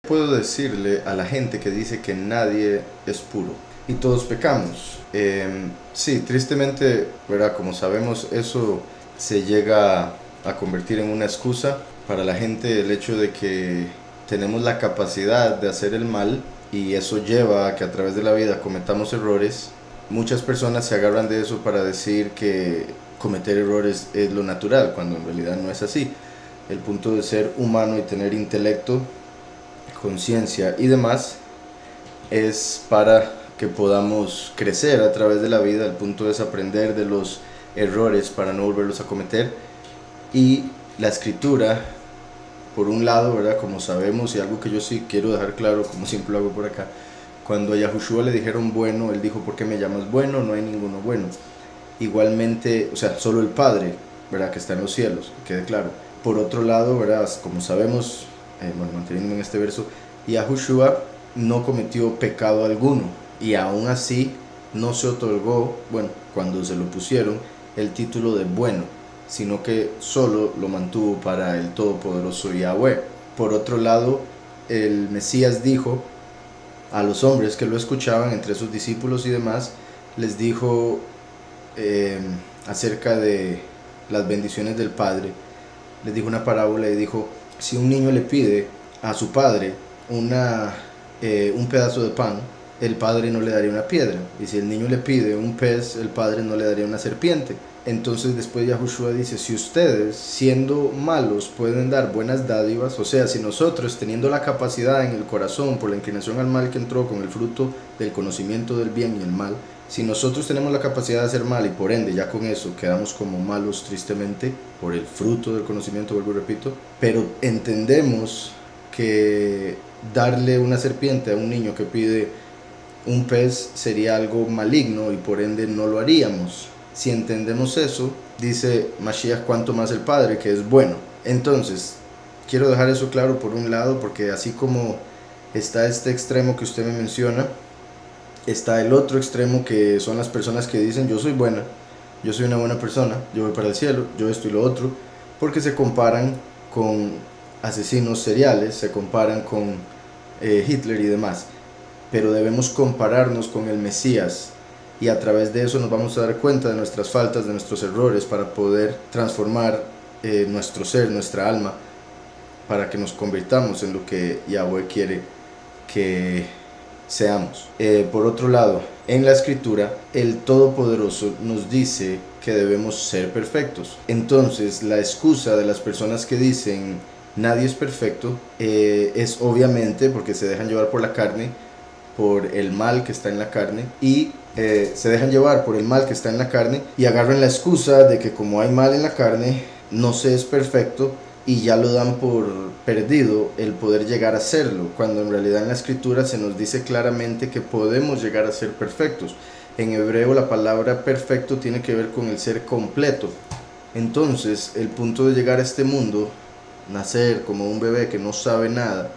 Puedo decirle a la gente que dice que nadie es puro y todos pecamos. Sí, tristemente, ¿verdad? Como sabemos, eso se llega a convertir en una excusa para la gente, el hecho de que tenemos la capacidad de hacer el mal, y eso lleva a que a través de la vida cometamos errores. Muchas personas se agarran de eso para decir que cometer errores es lo natural, cuando en realidad no es así. El punto de ser humano y tener intelecto, conciencia y demás es para que podamos crecer a través de la vida. El punto es aprender de los errores para no volverlos a cometer. Y la escritura, por un lado, ¿verdad? Como sabemos, y algo que yo sí quiero dejar claro, como siempre lo hago por acá, cuando a Yahushua le dijeron bueno, él dijo: ¿por qué me llamas bueno? No hay ninguno bueno. Igualmente, o sea, solo el Padre, ¿verdad?, que está en los cielos, que quede claro. Por otro lado, ¿verdad?, como sabemos, bueno, manteniéndome en este verso, Yahushua no cometió pecado alguno, y aún así no se otorgó, bueno, cuando se lo pusieron, el título de bueno, sino que solo lo mantuvo para el todopoderoso Yahweh. Por otro lado, el Mesías dijo a los hombres que lo escuchaban, entre sus discípulos y demás, les dijo acerca de las bendiciones del Padre. Les dijo una parábola y dijo: si un niño le pide a su padre un pedazo de pan, el padre no le daría una piedra, y si el niño le pide un pez, el padre no le daría una serpiente. Entonces después Yahushua dice: si ustedes, siendo malos, pueden dar buenas dádivas, o sea, si nosotros, teniendo la capacidad en el corazón por la inclinación al mal que entró con el fruto del conocimiento del bien y el mal, si nosotros tenemos la capacidad de hacer mal, y por ende ya con eso quedamos como malos tristemente por el fruto del conocimiento, vuelvo y repito, pero entendemos que darle una serpiente a un niño que pide un pez sería algo maligno, y por ende no lo haríamos. Si entendemos eso, dice Mashiach, cuanto más el Padre, que es bueno. Entonces, quiero dejar eso claro por un lado, porque así como está este extremo que usted me menciona, está el otro extremo, que son las personas que dicen: yo soy buena, yo soy una buena persona, yo voy para el cielo, yo esto y lo otro, porque se comparan con asesinos seriales, se comparan con Hitler y demás. Pero debemos compararnos con el Mesías, y a través de eso nos vamos a dar cuenta de nuestras faltas, de nuestros errores, para poder transformar nuestro ser, nuestra alma, para que nos convirtamos en lo que Yahweh quiere que seamos. Por otro lado, en la escritura, el Todopoderoso nos dice que debemos ser perfectos. Entonces, la excusa de las personas que dicen nadie es perfecto es obviamente porque se dejan llevar por la carne, por el mal que está en la carne, y se dejan llevar por el mal que está en la carne y agarran la excusa de que como hay mal en la carne, no se es perfecto, y ya lo dan por perdido el poder llegar a serlo, cuando en realidad en la escritura se nos dice claramente que podemos llegar a ser perfectos. En hebreo la palabra perfecto tiene que ver con el ser completo. Entonces el punto de llegar a este mundo, nacer como un bebé que no sabe nada,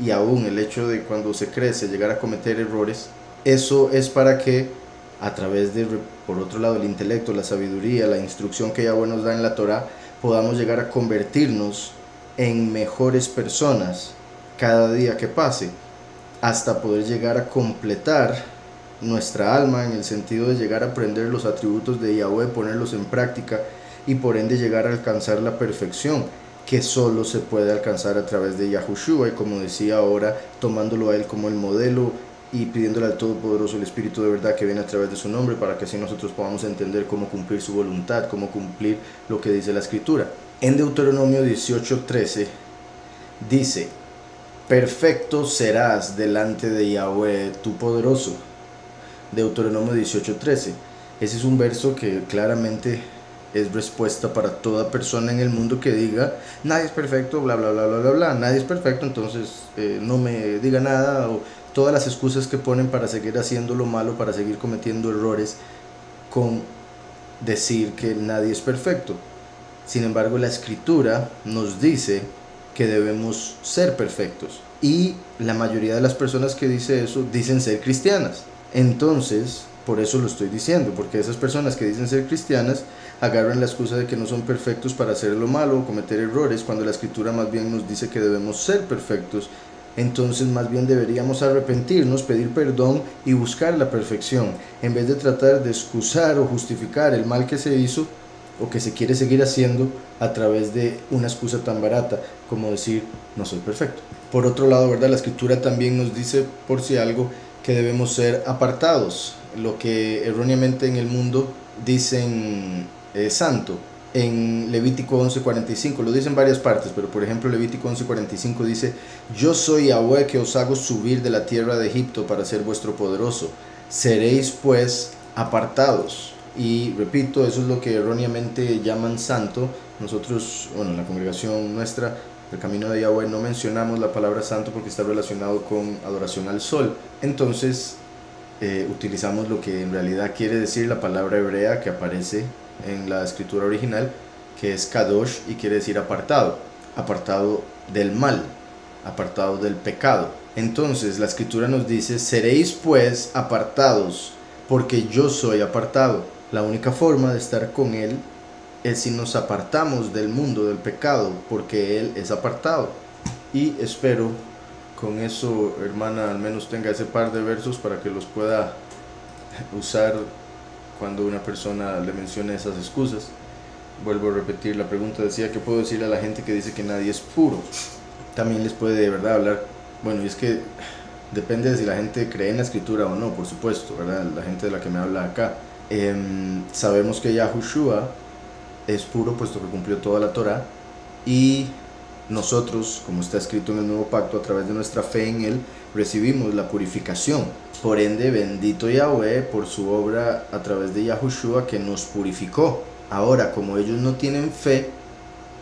y aún el hecho de cuando se crece llegar a cometer errores, eso es para que a través de, por otro lado, el intelecto, la sabiduría, la instrucción que Yahweh nos da en la Torah, podamos llegar a convertirnos en mejores personas cada día que pase, hasta poder llegar a completar nuestra alma, en el sentido de llegar a aprender los atributos de Yahweh, ponerlos en práctica, y por ende llegar a alcanzar la perfección, que solo se puede alcanzar a través de Yahushua. Y como decía ahora, tomándolo a él como el modelo y pidiéndole al Todopoderoso el Espíritu de verdad que viene a través de su nombre, para que así nosotros podamos entender cómo cumplir su voluntad, cómo cumplir lo que dice la Escritura. En Deuteronomio 18:13 dice: perfecto serás delante de Yahweh tu poderoso. Deuteronomio 18:13. Ese es un verso que claramente es respuesta para toda persona en el mundo que diga nadie es perfecto, bla bla bla bla bla bla, nadie es perfecto, entonces no me diga nada, o todas las excusas que ponen para seguir haciendo lo malo, para seguir cometiendo errores, con decir que nadie es perfecto. Sin embargo, la escritura nos dice que debemos ser perfectos, y la mayoría de las personas que dice eso dicen ser cristianas. Entonces, por eso lo estoy diciendo, porque esas personas que dicen ser cristianas agarran la excusa de que no son perfectos para hacer lo malo o cometer errores, cuando la escritura más bien nos dice que debemos ser perfectos Entonces más bien deberíamos arrepentirnos, pedir perdón y buscar la perfección, en vez de tratar de excusar o justificar el mal que se hizo o que se quiere seguir haciendo a través de una excusa tan barata como decir no soy perfecto. Por otro lado, ¿verdad? La escritura también nos dice, por si algo, que debemos ser apartados, lo que erróneamente en el mundo dicen santo. En Levítico 11:45, lo dice en varias partes, pero por ejemplo Levítico 11:45 dice: yo soy Yahweh que os hago subir de la tierra de Egipto para ser vuestro poderoso, seréis pues apartados. Y repito, eso es lo que erróneamente llaman santo. Nosotros, bueno, en la congregación nuestra, el camino de Yahweh, no mencionamos la palabra santo porque está relacionado con adoración al sol. Entonces utilizamos lo que en realidad quiere decir la palabra hebrea que aparece en la escritura original, que es kadosh, y quiere decir apartado, apartado del mal, apartado del pecado. Entonces la escritura nos dice: seréis pues apartados, porque yo soy apartado. La única forma de estar con Él es si nos apartamos del mundo, del pecado, porque Él es apartado. Y espero con eso, hermana, al menos tenga ese par de versos para que los pueda usar cuando una persona le mencione esas excusas. Vuelvo a repetir, la pregunta decía: ¿qué puedo decirle a la gente que dice que nadie es puro? También les puede de verdad hablar, bueno, y es que depende de si la gente cree en la escritura o no, por supuesto, ¿verdad? La gente de la que me habla acá. Sabemos que Yahushua es puro puesto que cumplió toda la Torah, y nosotros, como está escrito en el Nuevo Pacto, a través de nuestra fe en Él, recibimos la purificación. Por ende, bendito Yahweh por su obra a través de Yahushua que nos purificó. Ahora, como ellos no tienen fe,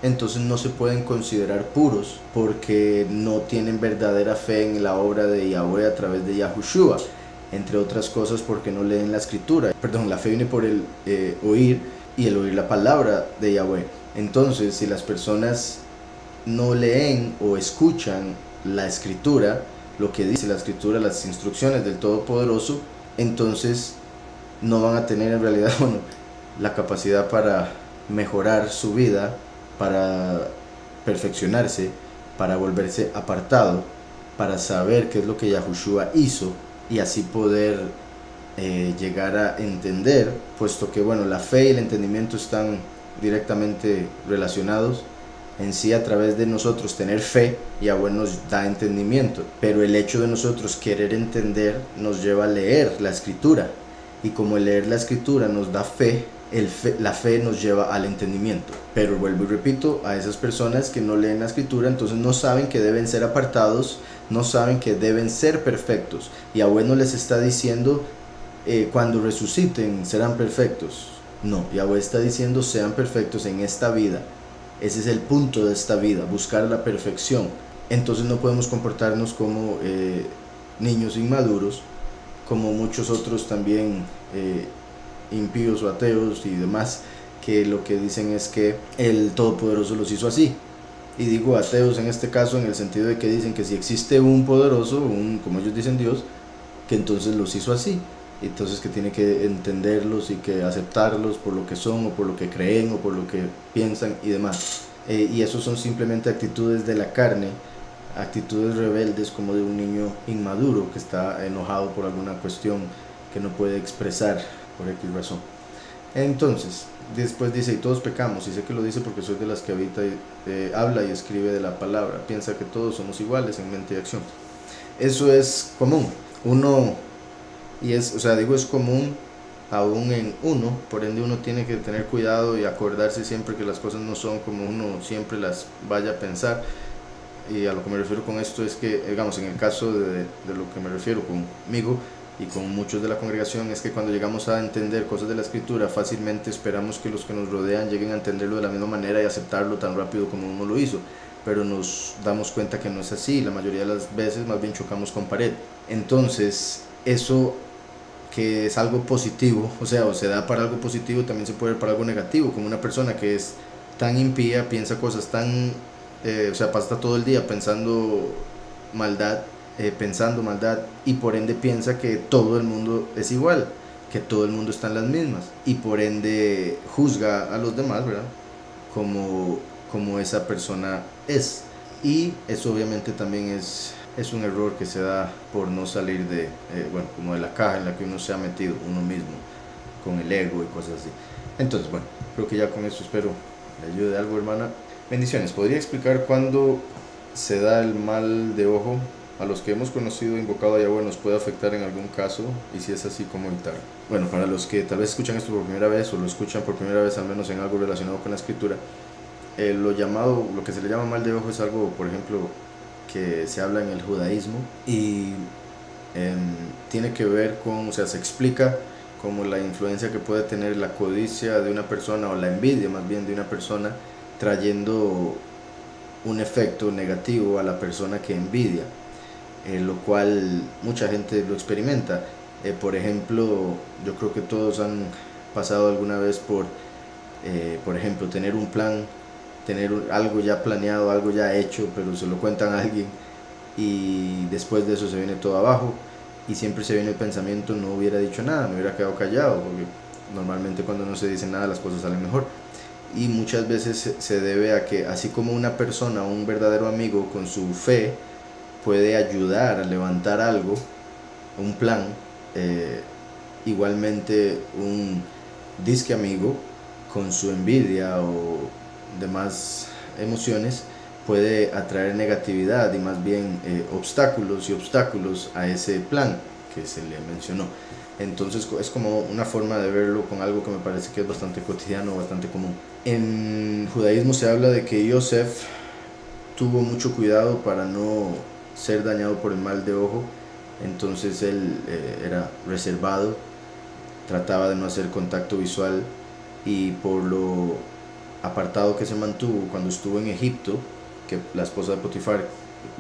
entonces no se pueden considerar puros porque no tienen verdadera fe en la obra de Yahweh a través de Yahushua. Entre otras cosas porque no leen la escritura. Perdón, la fe viene por el oír, y el oír la palabra de Yahweh. Entonces, si las personas no leen o escuchan la escritura, lo que dice la escritura, las instrucciones del Todopoderoso, entonces no van a tener en realidad, bueno, la capacidad para mejorar su vida, para perfeccionarse, para volverse apartado, para saber qué es lo que Yahushua hizo y así poder llegar a entender, puesto que bueno, la fe y el entendimiento están directamente relacionados. En sí, a través de nosotros tener fe, Yahweh nos da entendimiento, pero el hecho de nosotros querer entender nos lleva a leer la escritura, y como el leer la escritura nos da fe, la fe nos lleva al entendimiento. Pero vuelvo y repito, a esas personas que no leen la escritura, entonces no saben que deben ser apartados, no saben que deben ser perfectos. Yahweh no les está diciendo cuando resuciten serán perfectos. No, Yahweh está diciendo sean perfectos en esta vida. Ese es el punto de esta vida, buscar la perfección. Entonces no podemos comportarnos como niños inmaduros, como muchos otros también impíos o ateos y demás, que lo que dicen es que el Todopoderoso los hizo así. Y digo ateos en este caso en el sentido de que dicen que si existe un poderoso, como ellos dicen Dios, que entonces los hizo así. Entonces que tiene que entenderlos y que aceptarlos por lo que son o por lo que creen o por lo que piensan y demás. Y eso son simplemente actitudes de la carne, actitudes rebeldes como de un niño inmaduro que está enojado por alguna cuestión que no puede expresar por X razón. Entonces, después dice: y todos pecamos, y sé que lo dice porque soy de las que habla y escribe de la palabra, piensa que todos somos iguales en mente y acción. Eso es común. Es común aún en uno, por ende uno tiene que tener cuidado y acordarse siempre que las cosas no son como uno siempre las vaya a pensar. Y a lo que me refiero con esto es que, digamos, en el caso de lo que me refiero conmigo y con muchos de la congregación, es que cuando llegamos a entender cosas de la escritura, fácilmente esperamos que los que nos rodean lleguen a entenderlo de la misma manera y aceptarlo tan rápido como uno lo hizo, pero nos damos cuenta que no es así. La mayoría de las veces más bien chocamos con pared. Entonces eso, que es algo positivo, o se da para algo positivo, también se puede ver para algo negativo, como una persona que es tan impía, piensa cosas tan, pasa todo el día pensando maldad, y por ende piensa que todo el mundo es igual, que todo el mundo está en las mismas, y por ende juzga a los demás, ¿verdad? Como esa persona es. Y eso obviamente también es es un error que se da por no salir de, bueno, como de la caja en la que uno se ha metido uno mismo, con el ego y cosas así. Entonces, bueno, creo que ya con eso espero le ayude algo, hermana. Bendiciones. ¿Podría explicar cuándo se da el mal de ojo? A los que hemos conocido invocado a Yahweh, ¿nos puede afectar en algún caso? Y si es así, ¿cómo evitar? Bueno, para los que tal vez escuchan esto por primera vez o lo escuchan por primera vez al menos en algo relacionado con la escritura, lo que se le llama mal de ojo es algo, por ejemplo, que se habla en el judaísmo y tiene que ver con, o sea, se explica como la influencia que puede tener la codicia de una persona, o la envidia más bien de una persona, trayendo un efecto negativo a la persona que envidia, lo cual mucha gente lo experimenta. Por ejemplo, yo creo que todos han pasado alguna vez por ejemplo, tener un plan, tener algo ya planeado, algo ya hecho, pero se lo cuentan a alguien y después de eso se viene todo abajo y siempre se viene el pensamiento: no hubiera dicho nada, me hubiera quedado callado, porque normalmente cuando no se dice nada las cosas salen mejor. Y muchas veces se debe a que, así como una persona, un verdadero amigo con su fe puede ayudar a levantar algo, un plan, igualmente un disque amigo con su envidia o demás emociones puede atraer negatividad y más bien obstáculos a ese plan que se le mencionó. Entonces es como una forma de verlo con algo que me parece que es bastante cotidiano, bastante común. En judaísmo se habla de que Yosef tuvo mucho cuidado para no ser dañado por el mal de ojo. Entonces él era reservado, trataba de no hacer contacto visual, y por lo apartado que se mantuvo cuando estuvo en Egipto, que la esposa de Potifar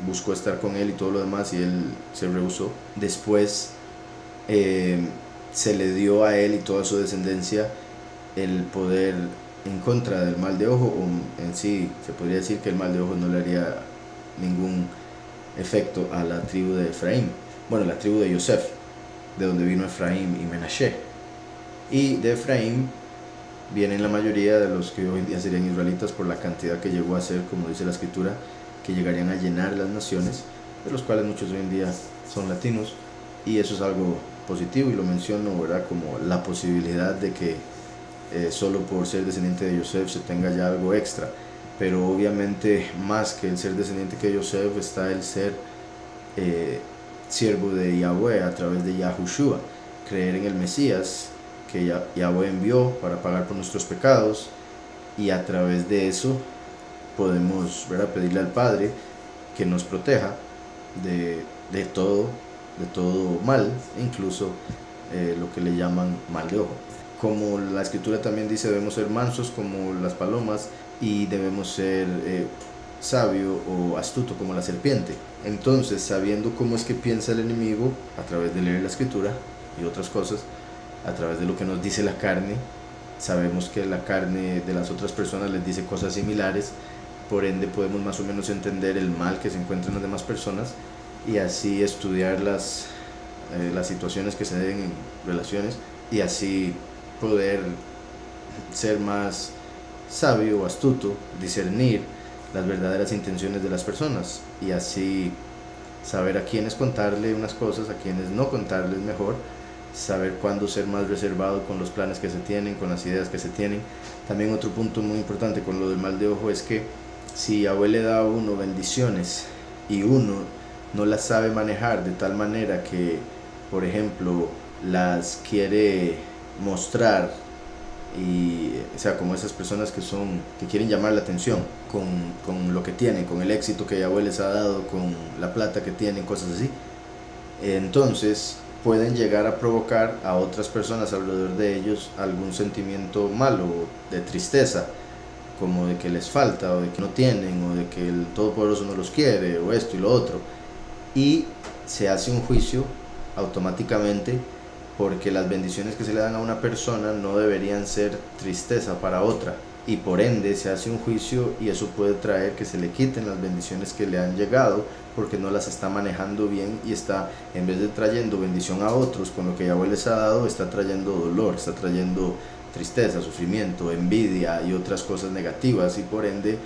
buscó estar con él y todo lo demás y él se rehusó. Después se le dio a él y toda su descendencia el poder en contra del mal de ojo, o en sí se podría decir que el mal de ojo no le haría ningún efecto a la tribu de Efraín, bueno, la tribu de Yosef, de donde vino Efraín y Menashe. Y de Efraín vienen la mayoría de los que hoy en día serían israelitas, por la cantidad que llegó a ser, como dice la escritura, que llegarían a llenar las naciones, de los cuales muchos hoy en día son latinos, y eso es algo positivo y lo menciono, ¿verdad?, como la posibilidad de que solo por ser descendiente de Yosef se tenga ya algo extra. Pero obviamente más que el ser descendiente de Yosef está el ser siervo de Yahweh a través de Yahushua, creer en el Mesías que Yahweh envió para pagar por nuestros pecados, y a través de eso podemos, ¿verdad?, pedirle al Padre que nos proteja de todo mal, incluso lo que le llaman mal de ojo. Como la escritura también dice, debemos ser mansos como las palomas y debemos ser sabio o astuto como la serpiente. Entonces, sabiendo cómo es que piensa el enemigo a través de leer la escritura y otras cosas, a través de lo que nos dice la carne, sabemos que la carne de las otras personas les dice cosas similares, por ende podemos más o menos entender el mal que se encuentra en las demás personas y así estudiar las situaciones que se den en relaciones, y así poder ser más sabio o astuto, discernir las verdaderas intenciones de las personas, y así saber a quiénes contarle unas cosas, a quiénes no contarles mejor, saber cuándo ser más reservado con los planes que se tienen, con las ideas que se tienen. También otro punto muy importante con lo del mal de ojo es que si Yahweh le da a uno bendiciones y uno no las sabe manejar de tal manera que, por ejemplo, las quiere mostrar, y o sea, como esas personas que quieren llamar la atención con lo que tienen, con el éxito que Yahweh les ha dado, con la plata que tienen, cosas así, entonces pueden llegar a provocar a otras personas alrededor de ellos algún sentimiento malo, de tristeza, como de que les falta, o de que no tienen, o de que el Todopoderoso no los quiere, o esto y lo otro, y se hace un juicio automáticamente, porque las bendiciones que se le dan a una persona no deberían ser tristeza para otra, y por ende se hace un juicio, y eso puede traer que se le quiten las bendiciones que le han llegado, porque no las está manejando bien, y está, en vez de trayendo bendición a otros con lo que Yahweh les ha dado, está trayendo dolor, está trayendo tristeza, sufrimiento, envidia y otras cosas negativas, y por ende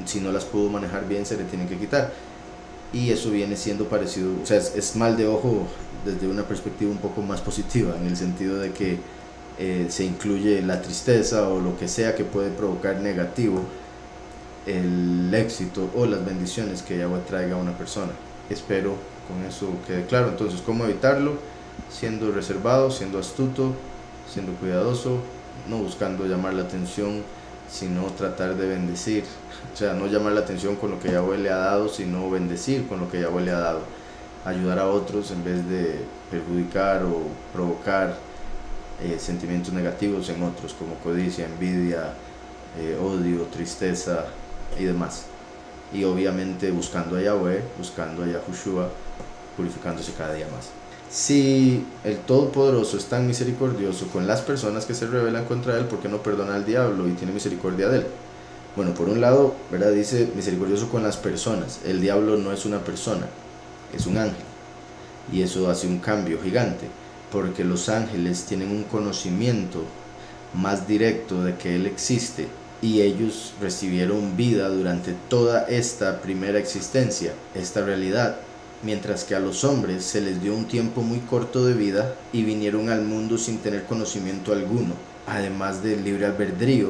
si no las pudo manejar bien se le tienen que quitar. y eso viene siendo parecido, o sea, es mal de ojo desde una perspectiva un poco más positiva, en el sentido de que se incluye la tristeza o lo que sea que puede provocar negativo el éxito o las bendiciones que Yahweh traiga a una persona. Espero con eso quede claro. Entonces, ¿cómo evitarlo? Siendo reservado, siendo astuto, siendo cuidadoso, no buscando llamar la atención, sino tratar de bendecir. O sea, no llamar la atención con lo que Yahweh le ha dado, sino bendecir con lo que Yahweh le ha dado. Ayudar a otros en vez de perjudicar o provocar sentimientos negativos en otros, como codicia, envidia, odio, tristeza y demás. Y obviamente buscando a Yahweh, buscando a Yahushua, purificándose cada día más. Si el Todopoderoso es tan misericordioso con las personas que se rebelan contra Él, ¿por qué no perdona al diablo y tiene misericordia de él? Bueno, por un lado, ¿verdad? Dice misericordioso con las personas. El diablo no es una persona, es un ángel. Y eso hace un cambio gigante, porque los ángeles tienen un conocimiento más directo de que Él existe, y ellos recibieron vida durante toda esta primera existencia, esta realidad, mientras que a los hombres se les dio un tiempo muy corto de vida y vinieron al mundo sin tener conocimiento alguno, además del libre albedrío,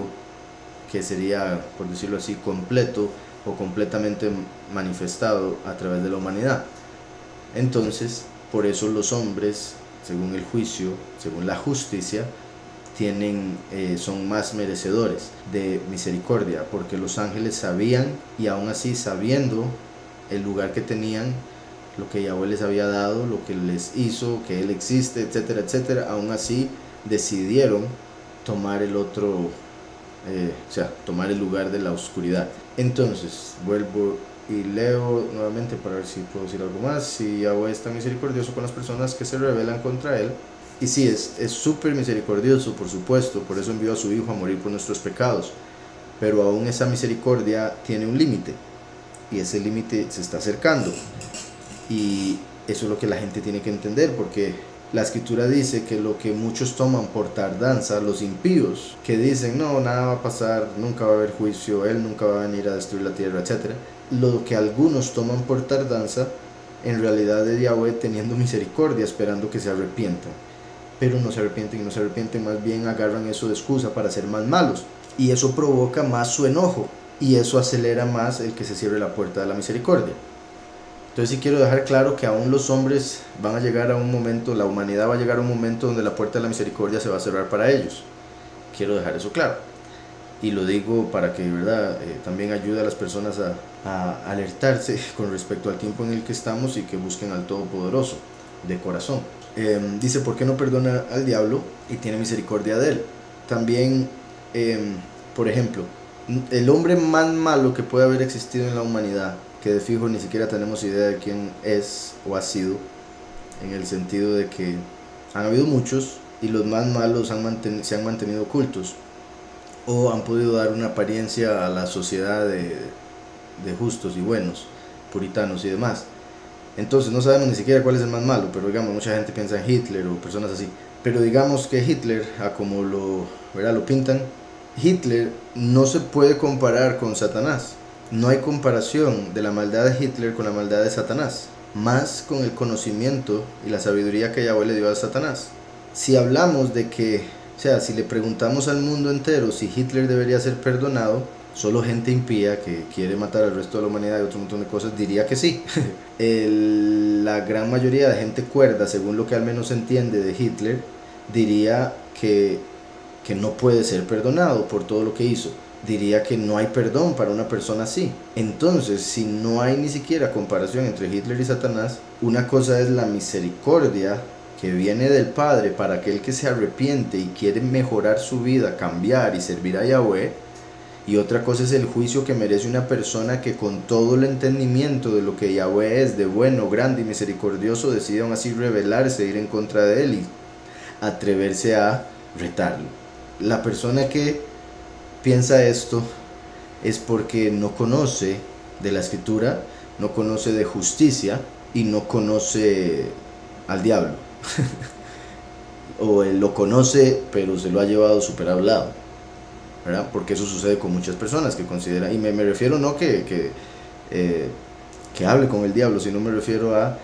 que sería, por decirlo así, completo o completamente manifestado a través de la humanidad. Entonces, por eso los hombres, según el juicio, según la justicia, son más merecedores de misericordia, porque los ángeles sabían, y aún así sabiendo el lugar que tenían, lo que Yahweh les había dado, lo que les hizo, que Él existe, etcétera, etcétera, aún así decidieron tomar el otro, tomar el lugar de la oscuridad. Entonces, vuelvo y leo nuevamente para ver si puedo decir algo más. Si Yahweh es tan misericordioso con las personas que se rebelan contra Él, y sí, es súper misericordioso, por supuesto, por eso envió a su Hijo a morir por nuestros pecados, pero aún esa misericordia tiene un límite, y ese límite se está acercando, y eso es lo que la gente tiene que entender, porque la escritura dice que lo que muchos toman por tardanza, los impíos, que dicen, no, nada va a pasar, nunca va a haber juicio, Él nunca va a venir a destruir la tierra, etc. Lo que algunos toman por tardanza, en realidad es Yahweh teniendo misericordia, esperando que se arrepientan. Pero no se arrepienten y no se arrepienten, más bien agarran eso de excusa para ser más malos. Y eso provoca más su enojo, y eso acelera más el que se cierre la puerta de la misericordia. Entonces sí quiero dejar claro que aún los hombres van a llegar a un momento, la humanidad va a llegar a un momento donde la puerta de la misericordia se va a cerrar para ellos. Quiero dejar eso claro. Y lo digo para que, ¿verdad?, también ayude a las personas a alertarse con respecto al tiempo en el que estamos, y que busquen al Todopoderoso de corazón. Dice, ¿por qué no perdona al diablo y tiene misericordia de él? También, por ejemplo, el hombre más malo que puede haber existido en la humanidad, que de fijo ni siquiera tenemos idea de quién es o ha sido, en el sentido de que han habido muchos, y los más malos se han mantenido ocultos, o han podido dar una apariencia a la sociedad de justos y buenos, puritanos y demás. Entonces no sabemos ni siquiera cuál es el más malo, pero digamos, mucha gente piensa en Hitler o personas así. Pero digamos que Hitler, a como lo pintan, Hitler no se puede comparar con Satanás. No hay comparación de la maldad de Hitler con la maldad de Satanás, más con el conocimiento y la sabiduría que Yahweh le dio a Satanás. Si hablamos de que, si le preguntamos al mundo entero si Hitler debería ser perdonado, solo gente impía que quiere matar al resto de la humanidad y otro montón de cosas diría que sí. La gran mayoría de gente cuerda, según lo que al menos entiende de Hitler, diría que no puede ser perdonado por todo lo que hizo. Diría que no hay perdón para una persona así. Entonces, si no hay ni siquiera comparación entre Hitler y Satanás, una cosa es la misericordia que viene del Padre para aquel que se arrepiente y quiere mejorar su vida, cambiar y servir a Yahweh, y otra cosa es el juicio que merece una persona que con todo el entendimiento de lo que Yahweh es, de bueno, grande y misericordioso, decide aún así rebelarse, ir en contra de él y atreverse a retarlo. La persona que piensa esto es porque no conoce de la escritura, no conoce de justicia y no conoce al diablo. O él lo conoce pero se lo ha llevado súper hablado, ¿verdad? Porque eso sucede con muchas personas que consideran, y me refiero no que que hable con el diablo, sino me refiero a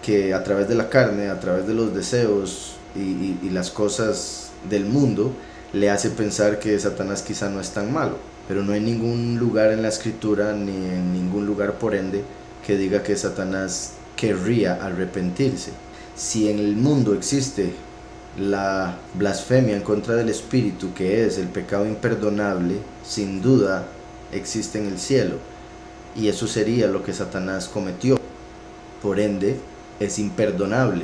que a través de la carne, a través de los deseos y las cosas del mundo, le hace pensar que Satanás quizá no es tan malo. Pero no hay ningún lugar en la escritura, ni en ningún lugar por ende, que diga que Satanás querría arrepentirse. Si en el mundo existe la blasfemia en contra del Espíritu, que es el pecado imperdonable, sin duda existe en el cielo. Y eso sería lo que Satanás cometió. Por ende, es imperdonable,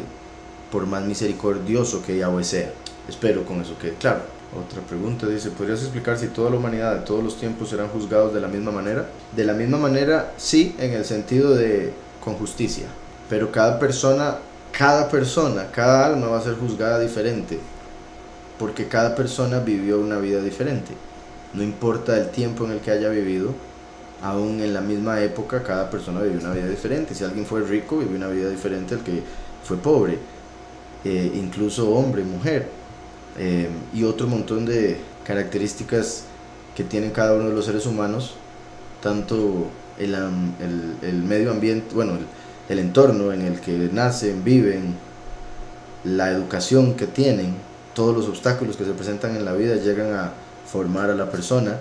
por más misericordioso que Yahweh sea. Espero con eso quede claro. Otra pregunta dice, ¿podrías explicar si toda la humanidad de todos los tiempos serán juzgados de la misma manera? De la misma manera, sí, en el sentido de con justicia. Pero cada persona, cada alma va a ser juzgada diferente. Porque cada persona vivió una vida diferente. No importa el tiempo en el que haya vivido, aún en la misma época cada persona vivió una vida diferente. Si alguien fue rico, vivió una vida diferente al que fue pobre. Incluso hombre, mujer. Y otro montón de características que tienen cada uno de los seres humanos, tanto el medio ambiente, bueno, el entorno en el que nacen, viven, la educación que tienen, todos los obstáculos que se presentan en la vida llegan a formar a la persona,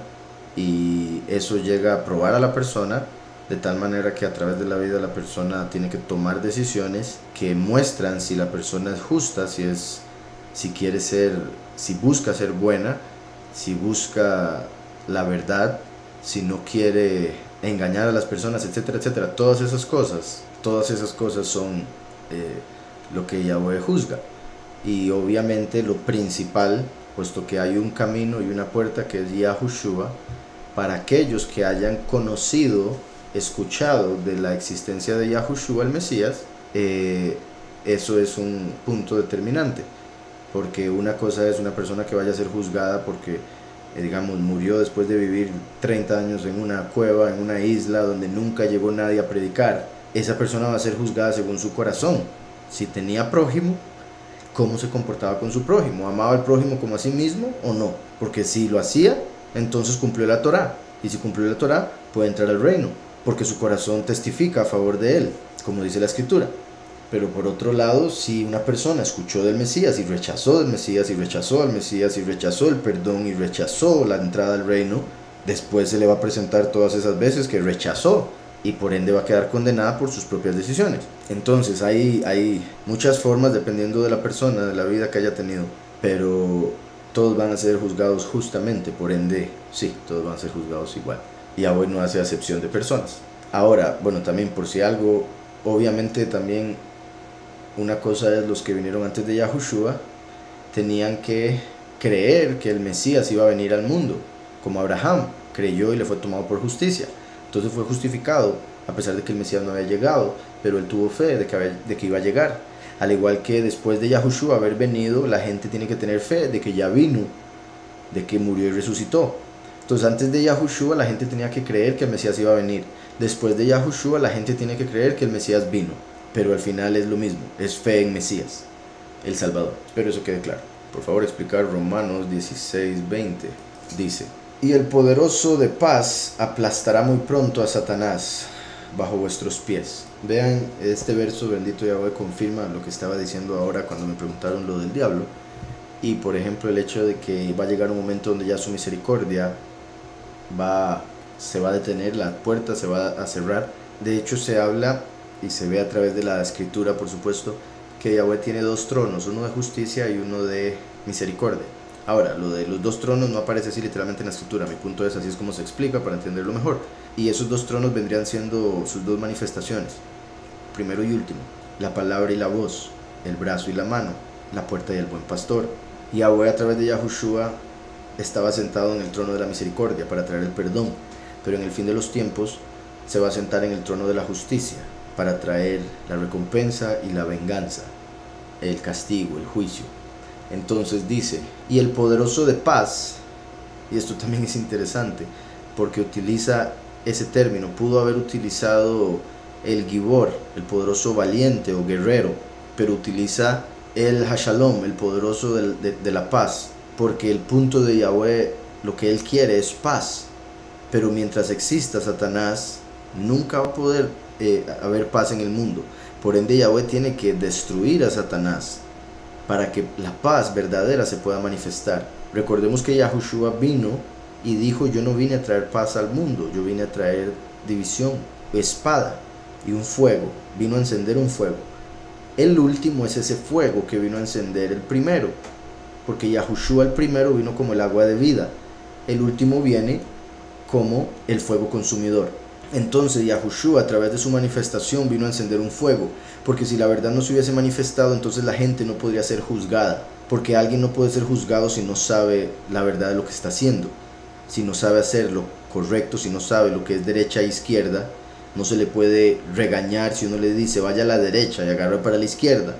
y eso llega a probar a la persona de tal manera que a través de la vida la persona tiene que tomar decisiones que muestran si la persona es justa, si quiere ser, si busca ser buena, si busca la verdad, si no quiere engañar a las personas, etcétera, etcétera. Todas esas cosas son lo que Yahweh juzga. Y obviamente lo principal, puesto que hay un camino y una puerta que es Yahushua, para aquellos que hayan conocido, escuchado de la existencia de Yahushua el Mesías, eso es un punto determinante. Porque una cosa es una persona que vaya a ser juzgada porque, digamos, murió después de vivir 30 años en una cueva, en una isla donde nunca llegó nadie a predicar. Esa persona va a ser juzgada según su corazón. Si tenía prójimo, ¿cómo se comportaba con su prójimo? ¿Amaba al prójimo como a sí mismo o no? Porque si lo hacía, entonces cumplió la Torá. Y si cumplió la Torá, puede entrar al reino, porque su corazón testifica a favor de él, como dice la Escritura. Pero por otro lado, si una persona escuchó del Mesías y rechazó del Mesías y rechazó al Mesías y rechazó el perdón y rechazó la entrada al reino, después se le va a presentar todas esas veces que rechazó, y por ende va a quedar condenada por sus propias decisiones. Entonces hay muchas formas dependiendo de la persona, de la vida que haya tenido, pero todos van a ser juzgados justamente, por ende, sí, todos van a ser juzgados igual. Y Yahweh no hace acepción de personas. Ahora, bueno, también por si algo, obviamente también una cosa es los que vinieron antes de Yahushua, tenían que creer que el Mesías iba a venir al mundo, como Abraham creyó y le fue tomado por justicia. Entonces fue justificado a pesar de que el Mesías no había llegado, pero él tuvo fe de que iba a llegar. Al igual que después de Yahushua haber venido, la gente tiene que tener fe de que ya vino, de que murió y resucitó. Entonces antes de Yahushua la gente tenía que creer que el Mesías iba a venir. Después de Yahushua la gente tiene que creer que el Mesías vino. Pero al final es lo mismo, es fe en Mesías, el Salvador. Espero eso quede claro. Por favor, explicar Romanos 16:20. Dice: y el poderoso de paz aplastará muy pronto a Satanás bajo vuestros pies. Vean, este verso bendito Yahweh confirma lo que estaba diciendo ahora cuando me preguntaron lo del diablo. Y por ejemplo el hecho de que va a llegar un momento donde ya su misericordia se va a detener, la puerta se va a cerrar. De hecho se habla y se ve a través de la escritura, por supuesto, que Yahweh tiene dos tronos, uno de justicia y uno de misericordia. Ahora, lo de los dos tronos no aparece así literalmente en la escritura, mi punto es, así es como se explica para entenderlo mejor. Y esos dos tronos vendrían siendo sus dos manifestaciones, primero y último, la palabra y la voz, el brazo y la mano, la puerta y el buen pastor. Yahweh a través de Yahushua estaba sentado en el trono de la misericordia para traer el perdón, pero en el fin de los tiempos se va a sentar en el trono de la justicia para traer la recompensa y la venganza, el castigo, el juicio. Entonces dice, y el poderoso de paz, y esto también es interesante, porque utiliza ese término, pudo haber utilizado el Gibor, el poderoso valiente o guerrero, pero utiliza el Hashalom, el poderoso de la paz, porque el punto de Yahweh, lo que él quiere es paz, pero mientras exista Satanás, nunca va a poder haber paz en el mundo. Por ende, Yahweh tiene que destruir a Satanás para que la paz verdadera se pueda manifestar. Recordemos que Yahushua vino y dijo: yo no vine a traer paz al mundo, yo vine a traer división, espada y un fuego. Vino a encender un fuego. El último es ese fuego que vino a encender el primero, porque Yahushua el primero vino como el agua de vida, el último viene como el fuego consumidor. Entonces Yahushua, a través de su manifestación, vino a encender un fuego, porque si la verdad no se hubiese manifestado, entonces la gente no podría ser juzgada, porque alguien no puede ser juzgado si no sabe la verdad de lo que está haciendo, si no sabe hacer lo correcto, si no sabe lo que es derecha e izquierda. No se le puede regañar si uno le dice vaya a la derecha y agarra para la izquierda.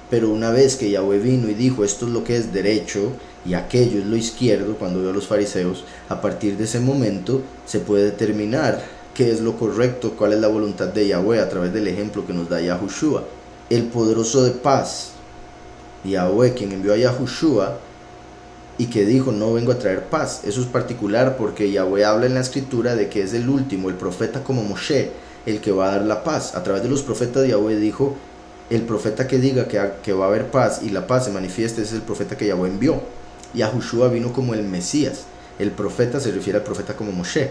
Pero una vez que Yahweh vino y dijo esto es lo que es derecho y aquello es lo izquierdo, cuando vio a los fariseos, a partir de ese momento se puede determinar qué es lo correcto, cuál es la voluntad de Yahweh a través del ejemplo que nos da Yahushua. El poderoso de paz, Yahweh, quien envió a Yahushua y que dijo no vengo a traer paz. Eso es particular porque Yahweh habla en la escritura de que es el último, el profeta como Moshe, el que va a dar la paz. A través de los profetas Yahweh dijo: el profeta que diga que va a haber paz y la paz se manifieste es el profeta que Yahweh envió. Yahushua vino como el Mesías. El profeta se refiere al profeta como Moshe.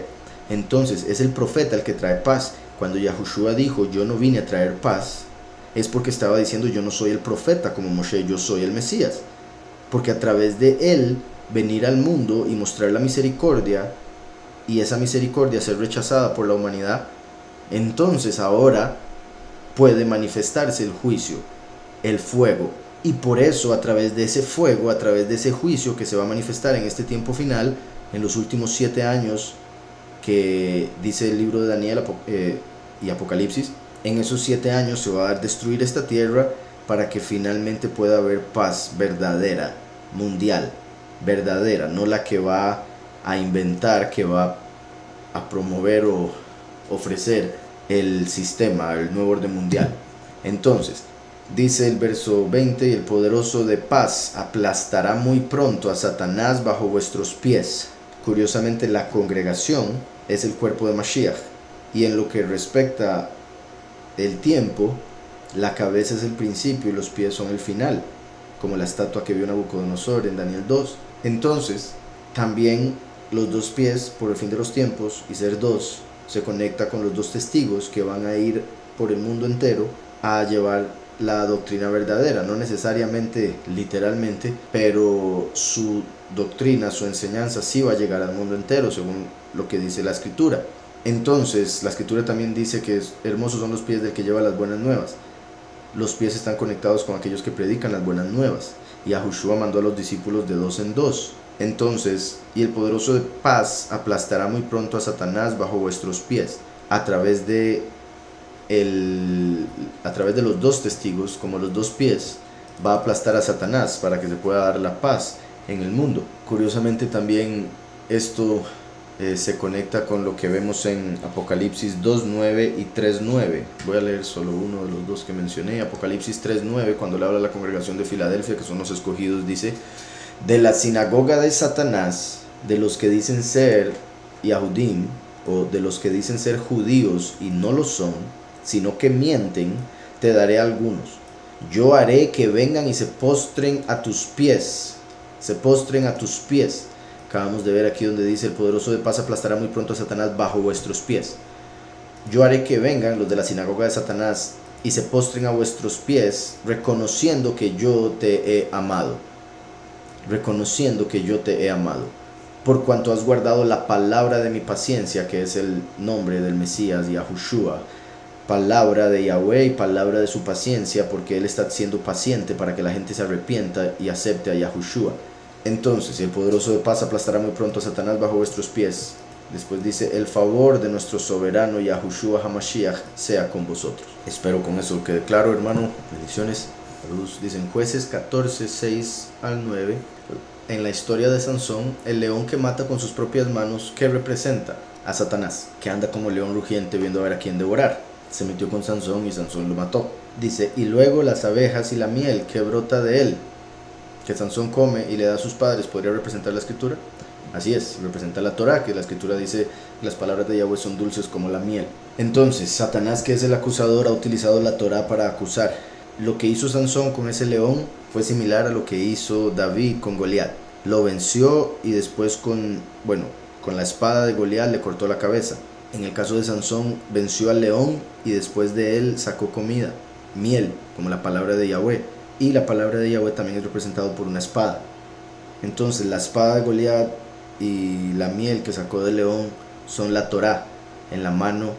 Entonces es el profeta el que trae paz. Cuando Yahushua dijo yo no vine a traer paz, es porque estaba diciendo yo no soy el profeta como Moshe, yo soy el Mesías. Porque a través de él venir al mundo y mostrar la misericordia, y esa misericordia ser rechazada por la humanidad, entonces ahora puede manifestarse el juicio, el fuego. Y por eso a través de ese fuego, a través de ese juicio que se va a manifestar en este tiempo final, en los últimos 7 años que dice el libro de Daniel y Apocalipsis, en esos 7 años se va a destruir esta tierra para que finalmente pueda haber paz verdadera, mundial, verdadera, no la que va a inventar, que va a promover o ofrecer el sistema, el nuevo orden mundial. Entonces, dice el verso 20: y el poderoso de paz aplastará muy pronto a Satanás bajo vuestros pies. Curiosamente, la congregación es el cuerpo de Mashiach, y en lo que respecta el tiempo, la cabeza es el principio y los pies son el final, como la estatua que vio Nabucodonosor en Daniel 2. Entonces, también los 2 pies, por el fin de los tiempos, y ser 2, se conecta con los 2 testigos que van a ir por el mundo entero a llevar la doctrina verdadera, no necesariamente literalmente, pero su doctrina, su enseñanza sí va a llegar al mundo entero, según lo que dice la escritura. Entonces, la escritura también dice que hermosos son los pies del que lleva las buenas nuevas. Los pies están conectados con aquellos que predican las buenas nuevas. Y Yahushua mandó a los discípulos de 2 en 2. Entonces, y el poderoso de paz aplastará muy pronto a Satanás bajo vuestros pies, a través de los 2 testigos, como los 2 pies, va a aplastar a Satanás para que se pueda dar la paz en el mundo. Curiosamente también esto se conecta con lo que vemos en Apocalipsis 2.9 y 3.9. Voy a leer solo uno de los 2 que mencioné. Apocalipsis 3.9, cuando le habla a la congregación de Filadelfia, que son los escogidos, dice: de la sinagoga de Satanás, de los que dicen ser Yahudim, o de los que dicen ser judíos y no lo son, sino que mienten, te daré algunos. Yo haré que vengan y se postren a tus pies. Se postren a tus pies. Acabamos de ver aquí donde dice: el poderoso de paz aplastará muy pronto a Satanás bajo vuestros pies. Yo haré que vengan los de la sinagoga de Satanás y se postren a vuestros pies, reconociendo que yo te he amado. Reconociendo que yo te he amado. Por cuanto has guardado la palabra de mi paciencia, que es el nombre del Mesías, Yahushua. Palabra de Yahweh y palabra de su paciencia, porque Él está siendo paciente para que la gente se arrepienta y acepte a Yahushua. Entonces, el poderoso de paz aplastará muy pronto a Satanás bajo vuestros pies. Después dice: el favor de nuestro soberano Yahushua HaMashiach sea con vosotros. Espero con eso quede claro, hermano. Bendiciones. Saludos. Dicen Jueces 14, 6 al 9. En la historia de Sansón, el león que mata con sus propias manos, ¿qué representa? A Satanás, que anda como león rugiente viendo a ver a quién devorar. Se metió con Sansón y Sansón lo mató. Dice: y luego las abejas y la miel que brota de él, que Sansón come y le da a sus padres, ¿podría representar la escritura? Así es, representa la Torá, que la escritura dice que las palabras de Yahweh son dulces como la miel. Entonces, Satanás, que es el acusador, ha utilizado la Torá para acusar. Lo que hizo Sansón con ese león fue similar a lo que hizo David con Goliat. Lo venció y después con la espada de Goliat le cortó la cabeza. En el caso de Sansón, venció al león y después de él sacó comida, miel, como la palabra de Yahweh. Y la palabra de Yahweh también es representado por una espada. Entonces, la espada de Goliat y la miel que sacó del león son la Torá en la mano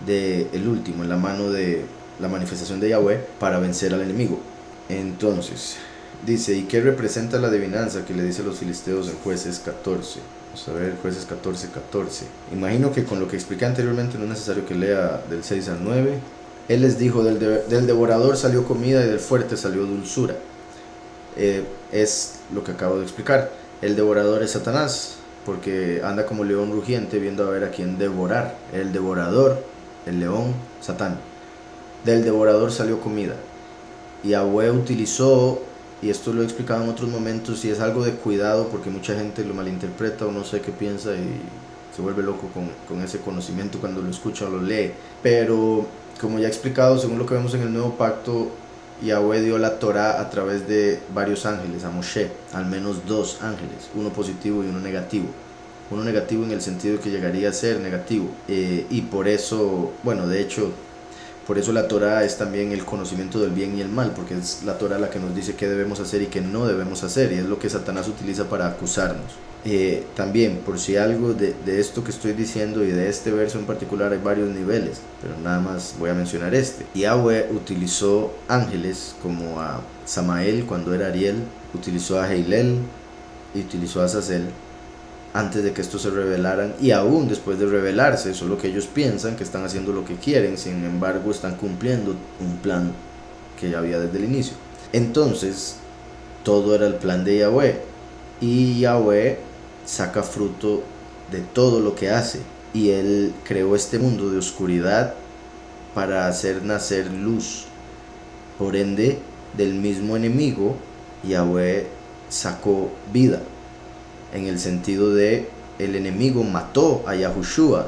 del último, en la mano de la manifestación de Yahweh para vencer al enemigo. Entonces, dice, ¿y qué representa la adivinanza que le dice a los filisteos en Jueces 14? Vamos a ver, Jueces 14, 14. Imagino que con lo que expliqué anteriormente no es necesario que lea del 6 al 9. Él les dijo, del devorador salió comida y del fuerte salió dulzura. Es lo que acabo de explicar. El devorador es Satanás, porque anda como león rugiente viendo a ver a quién devorar. El devorador, el león, Satán. Del devorador salió comida. Yahweh utilizó, y esto lo he explicado en otros momentos, y es algo de cuidado porque mucha gente lo malinterpreta o no sé qué piensa y se vuelve loco con ese conocimiento cuando lo escucha o lo lee. Pero como ya he explicado, según lo que vemos en el Nuevo Pacto, Yahweh dio la Torá a través de varios ángeles, a Moshe, al menos 2 ángeles, uno positivo y uno negativo. Uno negativo en el sentido de que llegaría a ser negativo. Y por eso, de hecho, por eso la Torá es también el conocimiento del bien y el mal, porque es la Torá la que nos dice qué debemos hacer y qué no debemos hacer, y es lo que Satanás utiliza para acusarnos. También, por si algo de esto que estoy diciendo y de este verso en particular hay varios niveles, pero nada más voy a mencionar este. Yahweh utilizó ángeles como a Samael cuando era Ariel, utilizó a Heilel y utilizó a Azazel antes de que estos se rebelaran, y aún después de rebelarse, solo que ellos piensan que están haciendo lo que quieren, sin embargo están cumpliendo un plan que ya había desde el inicio. Entonces, todo era el plan de Yahweh, y Yahweh saca fruto de todo lo que hace, y Él creó este mundo de oscuridad para hacer nacer luz. Por ende, del mismo enemigo, Yahweh sacó vida, en el sentido de el enemigo mató a Yahushua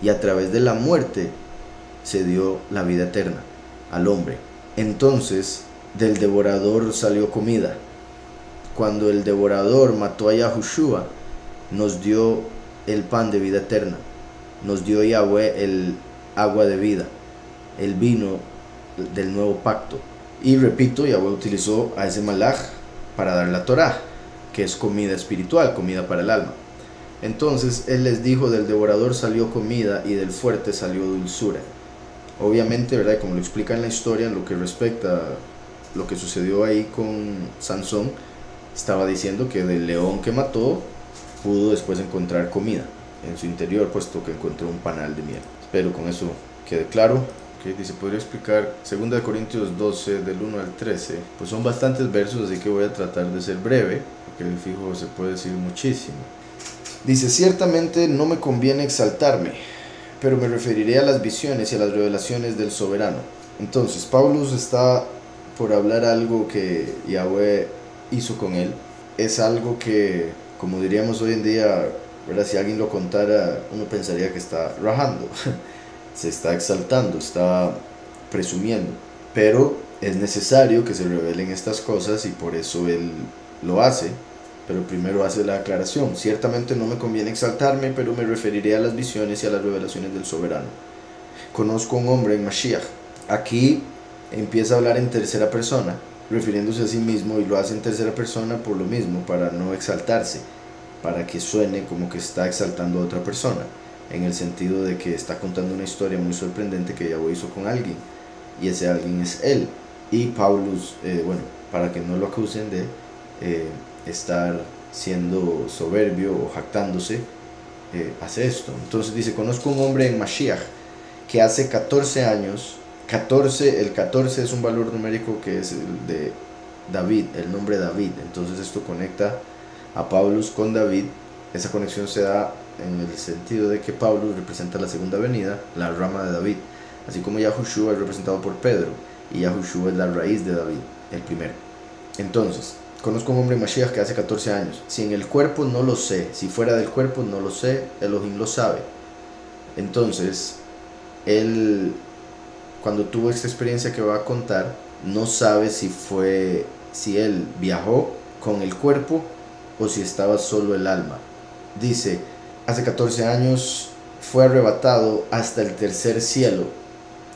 y a través de la muerte se dio la vida eterna al hombre. Entonces, del devorador salió comida. Cuando el devorador mató a Yahushua, nos dio el pan de vida eterna, nos dio Yahweh el agua de vida, el vino del nuevo pacto. Y repito, Yahweh utilizó a ese malaj para dar la Torá, que es comida espiritual, comida para el alma. Entonces Él les dijo, del devorador salió comida y del fuerte salió dulzura. Obviamente, ¿verdad? Como lo explica en la historia, en lo que respecta a lo que sucedió ahí con Sansón, estaba diciendo que del león que mató pudo después encontrar comida en su interior, puesto que encontró un panal de miel. Espero con eso quede claro. Dice, podría explicar 2 Corintios 12 del 1 al 13. Pues son bastantes versos, así que voy a tratar de ser breve, porque fijo se puede decir muchísimo. Dice, ciertamente no me conviene exaltarme, pero me referiré a las visiones y a las revelaciones del soberano. Entonces, Pablo está por hablar algo que Yahweh hizo con él. Es algo que, como diríamos hoy en día, ¿verdad? Si alguien lo contara, uno pensaría que está rajando. Se está exaltando, está presumiendo, pero es necesario que se revelen estas cosas y por eso él lo hace. Pero primero hace la aclaración, ciertamente no me conviene exaltarme, pero me referiré a las visiones y a las revelaciones del soberano. Conozco a un hombre en Mashiach. Aquí empieza a hablar en tercera persona, refiriéndose a sí mismo, y lo hace en tercera persona por lo mismo, para no exaltarse, para que suene como que está exaltando a otra persona, en el sentido de que está contando una historia muy sorprendente que Yahweh hizo con alguien, y ese alguien es él. Y Pablo, para que no lo acusen de estar siendo soberbio o jactándose, hace esto. Entonces dice, conozco un hombre en Mashiach que hace 14 años, el 14 es un valor numérico que es el de David, el nombre David. Entonces esto conecta a Pablo con David. Esa conexión se da en el sentido de que Pablo representa la segunda venida, la rama de David, así como Yahushua es representado por Pedro, y Yahushua es la raíz de David, el primero. Entonces, conozco un hombre Mashiach que hace 14 años. Si en el cuerpo no lo sé, si fuera del cuerpo no lo sé, Elohim lo sabe. Entonces, él, cuando tuvo esta experiencia que va a contar, no sabe si él viajó con el cuerpo o si estaba solo el alma. Dice, hace 14 años fue arrebatado hasta el tercer cielo.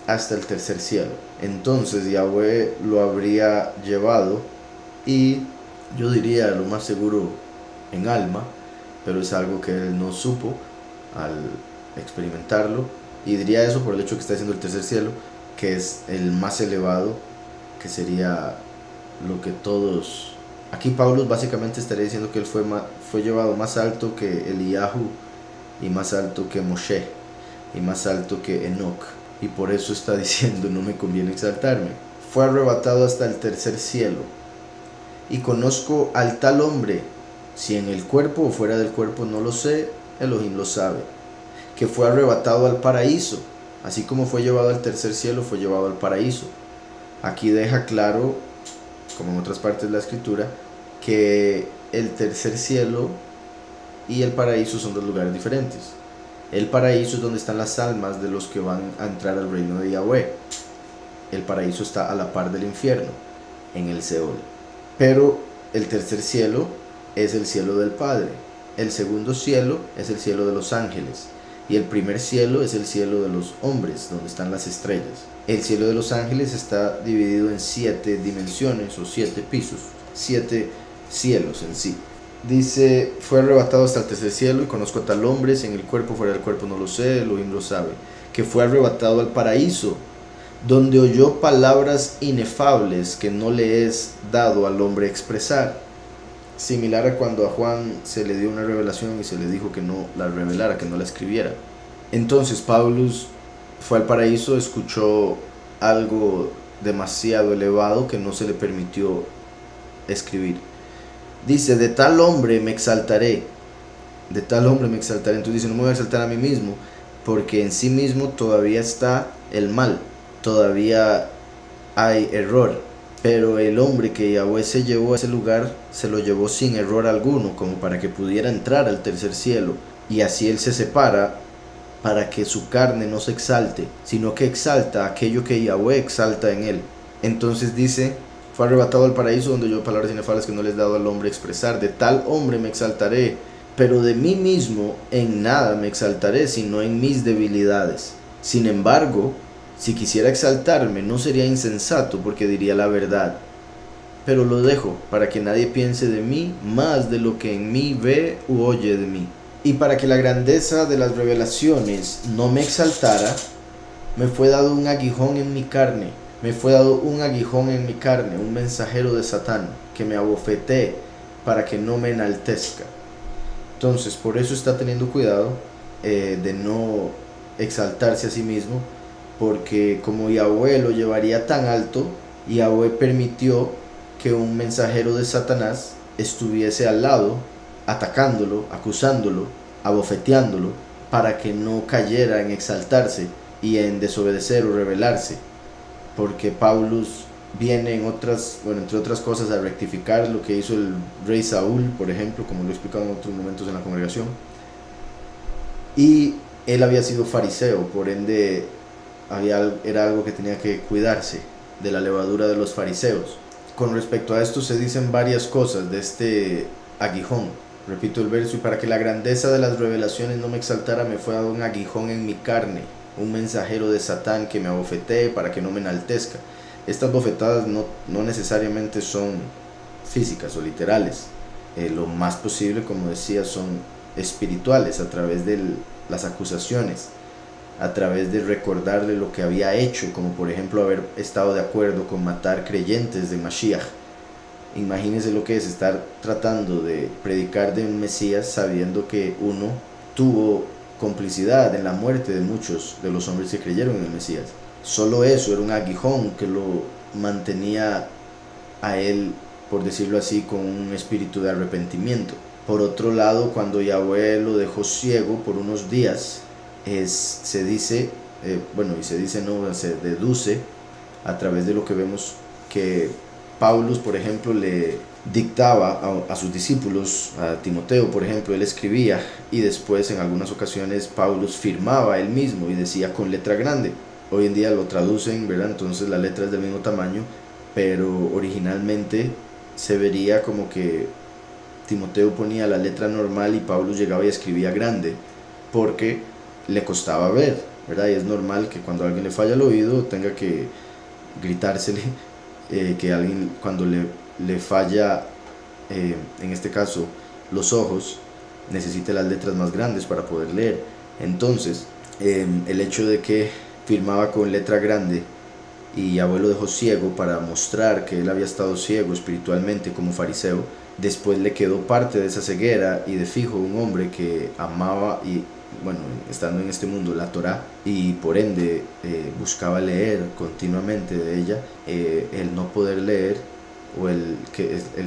Hasta el tercer cielo. Entonces Yahweh lo habría llevado, y yo diría lo más seguro en alma, pero es algo que él no supo al experimentarlo, y diría eso por el hecho que está haciendo el tercer cielo, que es el más elevado, que sería lo que todos... Aquí Pablo básicamente estaría diciendo que él fue llevado más alto que Eliyahu, y más alto que Moshe, y más alto que Enoch, y por eso está diciendo no me conviene exaltarme. Fue arrebatado hasta el tercer cielo, y conozco al tal hombre, si en el cuerpo o fuera del cuerpo no lo sé, Elohim lo sabe, que fue arrebatado al paraíso, así como fue llevado al tercer cielo, fue llevado al paraíso. Aquí deja claro, como en otras partes de la escritura, que el tercer cielo y el paraíso son dos lugares diferentes. El paraíso es donde están las almas de los que van a entrar al reino de Yahweh. El paraíso está a la par del infierno, en el Seol. Pero el tercer cielo es el cielo del Padre. El segundo cielo es el cielo de los ángeles. Y el primer cielo es el cielo de los hombres, donde están las estrellas. El cielo de los ángeles está dividido en 7 dimensiones o 7 pisos, 7 cielos en sí. Dice, fue arrebatado hasta el tercer cielo, y conozco a tal hombre, si en el cuerpo fuera del cuerpo no lo sé, Elohim lo sabe, que fue arrebatado al paraíso, donde oyó palabras inefables que no le es dado al hombre expresar. Similar a cuando a Juan se le dio una revelación y se le dijo que no la revelara, que no la escribiera. Entonces Pablo fue al paraíso, escuchó algo demasiado elevado que no se le permitió escribir. Dice, de tal hombre me exaltaré, de tal hombre me exaltaré. Entonces dice, no me voy a exaltar a mí mismo, porque en sí mismo todavía está el mal, todavía hay error, pero el hombre que Yahweh se llevó a ese lugar, se lo llevó sin error alguno, como para que pudiera entrar al tercer cielo, y así él se separa para que su carne no se exalte, sino que exalta aquello que Yahweh exalta en él. Entonces dice, fue arrebatado al paraíso, donde oyó palabras inefables que no les he dado al hombre expresar. De tal hombre me exaltaré, pero de mí mismo en nada me exaltaré, sino en mis debilidades. Sin embargo, si quisiera exaltarme, no sería insensato, porque diría la verdad. Pero lo dejo, para que nadie piense de mí más de lo que en mí ve u oye de mí. Y para que la grandeza de las revelaciones no me exaltara, me fue dado un aguijón en mi carne. Me fue dado un aguijón en mi carne, un mensajero de Satán, que me abofetee para que no me enaltezca. Entonces, por eso está teniendo cuidado de no exaltarse a sí mismo, porque como Yahweh lo llevaría tan alto, Yahweh permitió que un mensajero de Satanás estuviese al lado, atacándolo, acusándolo, abofeteándolo, para que no cayera en exaltarse y en desobedecer o rebelarse. Porque Pablo viene entre otras cosas, a rectificar lo que hizo el rey Saúl, por ejemplo, como lo he explicado en otros momentos en la congregación. Y él había sido fariseo, por ende era algo que tenía que cuidarse de la levadura de los fariseos. Con respecto a esto se dicen varias cosas de este aguijón. Repito el verso, y para que la grandeza de las revelaciones no me exaltara, me fue dado un aguijón en mi carne, un mensajero de Satán que me abofetee para que no me enaltezca. Estas bofetadas no necesariamente son físicas o literales. Lo más posible, como decía, son espirituales, a través de las acusaciones, a través de recordarle lo que había hecho, como por ejemplo haber estado de acuerdo con matar creyentes de Mashiach. Imagínense lo que es estar tratando de predicar de un Mesías sabiendo que uno tuvo complicidad en la muerte de muchos de los hombres que creyeron en el Mesías. Solo eso era un aguijón que lo mantenía a él, por decirlo así, con un espíritu de arrepentimiento. Por otro lado, cuando Yahweh lo dejó ciego por unos días, se deduce a través de lo que vemos, que Pablo, por ejemplo, le dictaba a sus discípulos, a Timoteo, por ejemplo, él escribía y después en algunas ocasiones Pablo firmaba él mismo y decía con letra grande. Hoy en día lo traducen, ¿verdad? Entonces la letra es del mismo tamaño, pero originalmente se vería como que Timoteo ponía la letra normal y Pablo llegaba y escribía grande, porque le costaba ver, ¿verdad? Y es normal que cuando a alguien le falla el oído tenga que gritársele, que alguien cuando le falla, en este caso, los ojos, necesite las letras más grandes para poder leer. Entonces, el hecho de que firmaba con letra grande y abuelo dejó ciego para mostrar que él había estado ciego espiritualmente como fariseo, después le quedó parte de esa ceguera y de fijo un hombre que amaba y, bueno, estando en este mundo, la Torá, y por ende buscaba leer continuamente de ella, el no poder leer o el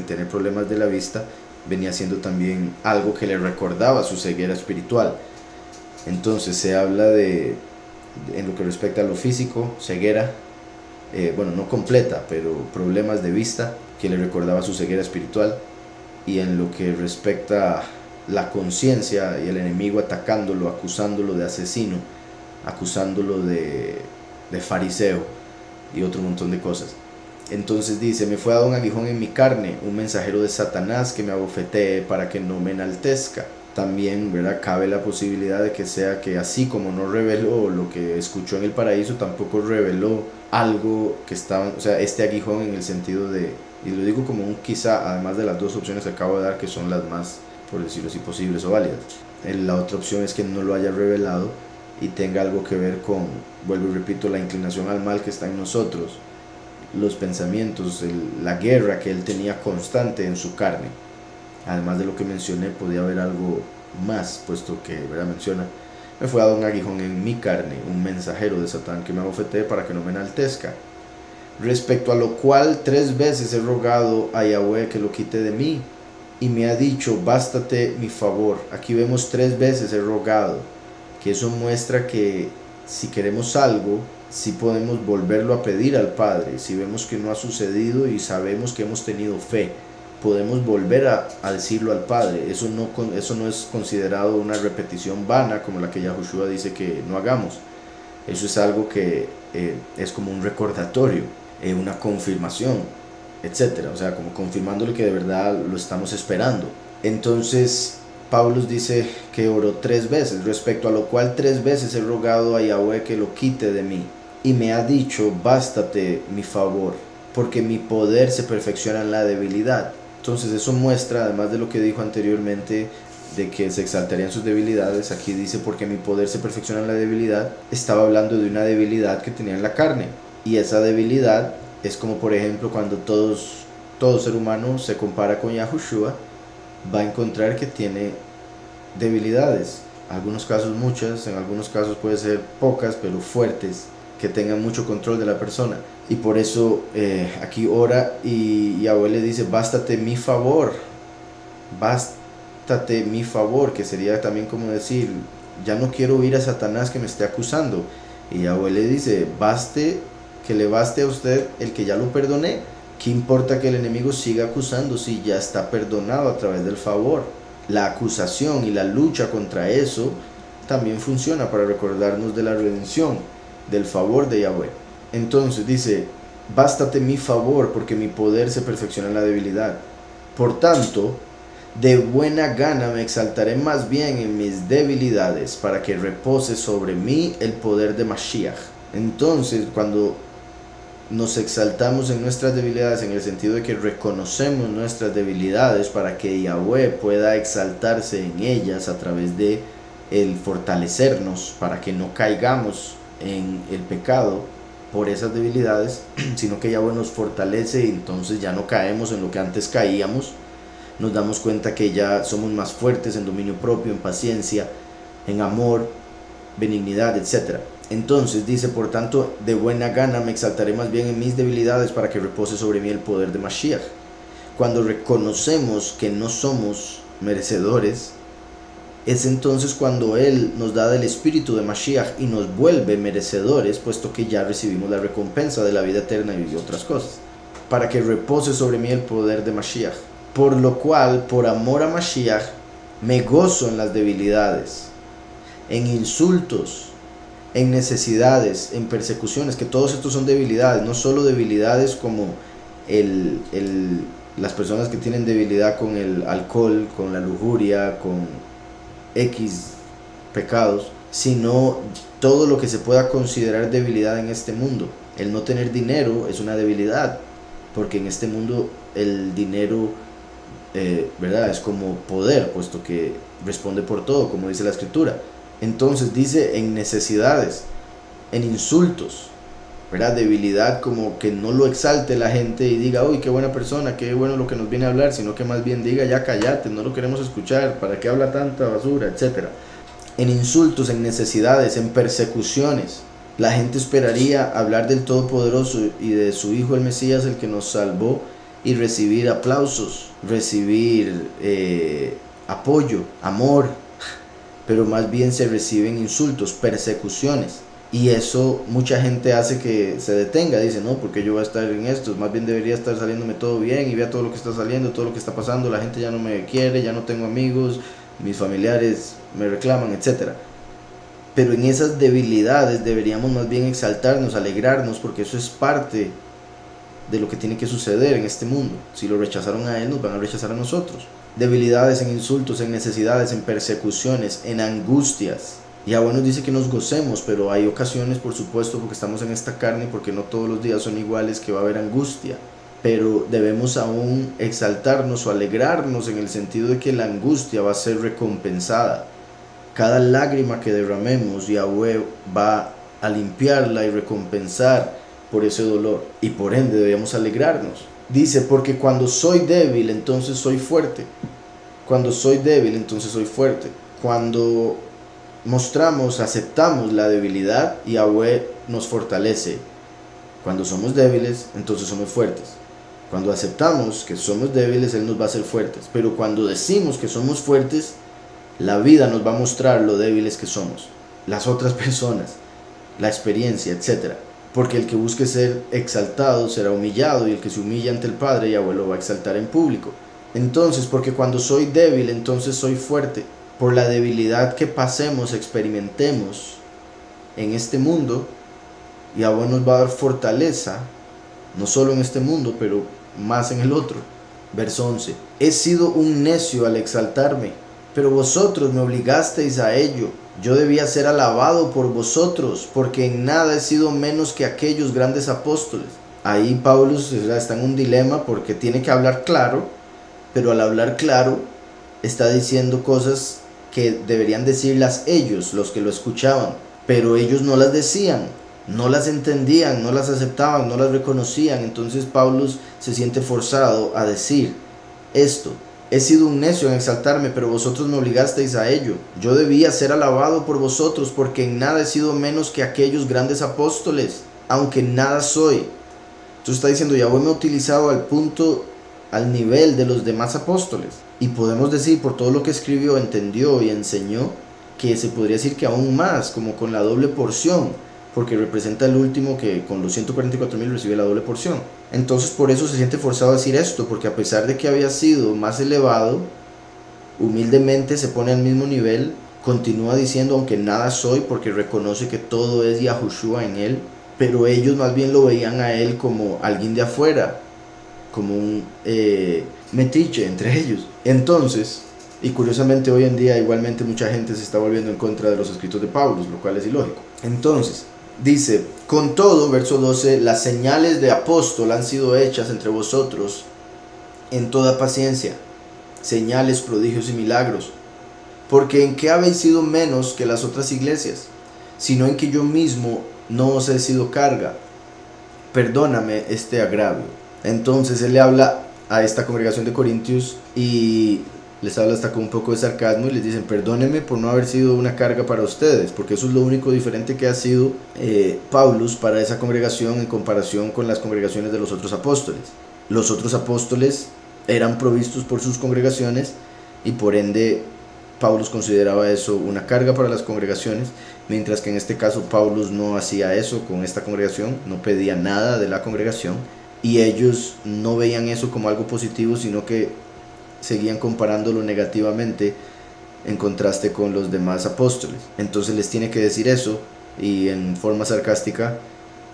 tener problemas de la vista venía siendo también algo que le recordaba su ceguera espiritual. Entonces se habla de, en lo que respecta a lo físico, ceguera, bueno, no completa, pero problemas de vista que le recordaba su ceguera espiritual. Y en lo que respecta a la conciencia y el enemigo atacándolo, acusándolo de asesino, acusándolo de fariseo y otro montón de cosas. Entonces dice, me fue dado un aguijón en mi carne, un mensajero de Satanás que me abofetee para que no me enaltezca. También, ¿verdad?, cabe la posibilidad de que sea que así como no reveló lo que escuchó en el paraíso, tampoco reveló algo que estaba, o sea, este aguijón en el sentido de, y lo digo como un quizá, además de las dos opciones que acabo de dar, que son las más, por decirlo así, posibles o válidas. La otra opción es que no lo haya revelado y tenga algo que ver con, vuelvo y repito, la inclinación al mal que está en nosotros, los pensamientos, la guerra que él tenía constante en su carne. Además de lo que mencioné, podía haber algo más, puesto que, ¿verdad?, menciona, me fue dado un aguijón en mi carne, un mensajero de Satán que me abofetee para que no me enaltezca. Respecto a lo cual 3 veces he rogado a Yahweh que lo quite de mí, y me ha dicho, bástate mi favor. Aquí vemos 3 veces he rogado, que eso muestra que si queremos algo, sí podemos volverlo a pedir al Padre. Si vemos que no ha sucedido y sabemos que hemos tenido fe, podemos volver a decirlo al Padre. Eso no es considerado una repetición vana como la que Yahushua dice que no hagamos. Eso es algo que es como un recordatorio, una confirmación, etcétera. O sea, como confirmándole que de verdad lo estamos esperando. Entonces Pablo dice que oró 3 veces, respecto a lo cual 3 veces he rogado a Yahweh que lo quite de mí, y me ha dicho, bástate mi favor, porque mi poder se perfecciona en la debilidad. Entonces eso muestra, además de lo que dijo anteriormente, de que se exaltarían sus debilidades, aquí dice, porque mi poder se perfecciona en la debilidad. Estaba hablando de una debilidad que tenía en la carne, y esa debilidad es como, por ejemplo, cuando todo ser humano se compara con Yahushua, va a encontrar que tiene debilidades, en algunos casos muchas, en algunos casos puede ser pocas, pero fuertes, que tengan mucho control de la persona. Y por eso aquí ora y Yahweh le dice, bástate mi favor, bástate mi favor, que sería también como decir, ya no quiero oír a Satanás que me esté acusando. Y Yahweh le dice, que le baste a usted el que ya lo perdoné. ¿Qué importa que el enemigo siga acusando si ya está perdonado a través del favor? La acusación y la lucha contra eso también funciona para recordarnos de la redención, del favor de Yahweh. Entonces dice, bástate mi favor, porque mi poder se perfecciona en la debilidad. Por tanto, de buena gana me exaltaré más bien en mis debilidades, para que repose sobre mí el poder de Mashiach. Entonces, cuando nos exaltamos en nuestras debilidades, en el sentido de que reconocemos nuestras debilidades para que Yahweh pueda exaltarse en ellas a través de el fortalecernos, para que no caigamos en el pecado por esas debilidades, sino que Yahweh nos fortalece y entonces ya no caemos en lo que antes caíamos. Nos damos cuenta que ya somos más fuertes en dominio propio, en paciencia, en amor, benignidad, etc. Entonces dice, por tanto, de buena gana me exaltaré más bien en mis debilidades para que repose sobre mí el poder de Mashiach. Cuando reconocemos que no somos merecedores, es entonces cuando Él nos da del espíritu de Mashiach y nos vuelve merecedores, puesto que ya recibimos la recompensa de la vida eterna y otras cosas. para que repose sobre mí el poder de Mashiach. Por lo cual, por amor a Mashiach, me gozo en las debilidades, en insultos, en necesidades, en persecuciones, que todos estos son debilidades, no solo debilidades como las personas que tienen debilidad con el alcohol, con la lujuria, con X pecados, sino todo lo que se pueda considerar debilidad en este mundo. El no tener dinero es una debilidad, porque en este mundo el dinero, ¿verdad?, es como poder, puesto que responde por todo, como dice la escritura. Entonces dice en necesidades, en insultos, ¿verdad? Debilidad, como que no lo exalte la gente y diga, uy, qué buena persona, qué bueno lo que nos viene a hablar, sino que más bien diga, ya cállate, no lo queremos escuchar, ¿para qué habla tanta basura?, etcétera. En insultos, en necesidades, en persecuciones. La gente esperaría hablar del Todopoderoso y de su Hijo el Mesías, el que nos salvó, y recibir aplausos, recibir apoyo, amor, pero más bien se reciben insultos, persecuciones. Y eso mucha gente hace que se detenga, dice, no, porque yo voy a estar en esto, más bien debería estar saliéndome todo bien, y vea todo lo que está saliendo, todo lo que está pasando, la gente ya no me quiere, ya no tengo amigos, mis familiares me reclaman, etc. Pero en esas debilidades deberíamos más bien exaltarnos, alegrarnos, porque eso es parte de lo que tiene que suceder en este mundo. Si lo rechazaron a él, nos van a rechazar a nosotros. Debilidades, en insultos, en necesidades, en persecuciones, en angustias. Y Yahweh nos dice que nos gocemos, pero hay ocasiones, por supuesto, porque estamos en esta carne, porque no todos los días son iguales, que va a haber angustia. Pero debemos aún exaltarnos o alegrarnos en el sentido de que la angustia va a ser recompensada. Cada lágrima que derramemos, Yahweh va a limpiarla y recompensar por ese dolor. Y por ende debemos alegrarnos. Dice, porque cuando soy débil, entonces soy fuerte. Cuando soy débil, entonces soy fuerte. Cuando mostramos, aceptamos la debilidad, Yahweh nos fortalece. Cuando somos débiles, entonces somos fuertes. Cuando aceptamos que somos débiles, Él nos va a hacer fuertes. Pero cuando decimos que somos fuertes, la vida nos va a mostrar lo débiles que somos. Las otras personas, la experiencia, etc. Porque el que busque ser exaltado será humillado, y el que se humilla ante el Padre, Yahweh lo va a exaltar en público. Entonces, porque cuando soy débil, entonces soy fuerte. Por la debilidad que pasemos, experimentemos en este mundo, Yahweh nos va a dar fortaleza, no solo en este mundo, pero más en el otro. Verso 11. He sido un necio al exaltarme, pero vosotros me obligasteis a ello. Yo debía ser alabado por vosotros, porque en nada he sido menos que aquellos grandes apóstoles. Ahí Pablo está en un dilema, porque tiene que hablar claro, pero al hablar claro está diciendo cosas que deberían decirlas ellos, los que lo escuchaban, pero ellos no las decían, no las entendían, no las aceptaban, no las reconocían. Entonces Pablo se siente forzado a decir esto. He sido un necio en exaltarme, pero vosotros me obligasteis a ello. Yo debía ser alabado por vosotros, porque en nada he sido menos que aquellos grandes apóstoles, aunque nada soy. Entonces está diciendo, Yahweh me ha utilizado al nivel de los demás apóstoles. Y podemos decir, por todo lo que escribió, entendió y enseñó, que se podría decir que aún más, como con la doble porción, porque representa el último que con los 144,000 recibe la doble porción. Entonces por eso se siente forzado a decir esto, porque a pesar de que había sido más elevado, humildemente se pone al mismo nivel, continúa diciendo, aunque nada soy, porque reconoce que todo es Yahushua en él, pero ellos más bien lo veían a él como alguien de afuera, como un metiche entre ellos. Entonces, y curiosamente hoy en día igualmente mucha gente se está volviendo en contra de los escritos de Pablo, lo cual es ilógico. Entonces, dice, con todo, verso 12, las señales de apóstol han sido hechas entre vosotros en toda paciencia, señales, prodigios y milagros. Porque ¿en qué habéis sido menos que las otras iglesias? Sino en que yo mismo no os he sido carga. Perdóname este agravio. Entonces él le habla a esta congregación de Corintios y les habla hasta con un poco de sarcasmo y les dicen, perdónenme por no haber sido una carga para ustedes, porque eso es lo único diferente que ha sido Paulus para esa congregación en comparación con las congregaciones de los otros apóstoles. Los otros apóstoles eran provistos por sus congregaciones y por ende Paulus consideraba eso una carga para las congregaciones, mientras que en este caso Paulus no hacía eso con esta congregación, no pedía nada de la congregación, y ellos no veían eso como algo positivo, sino que seguían comparándolo negativamente en contraste con los demás apóstoles. Entonces les tiene que decir eso, y en forma sarcástica,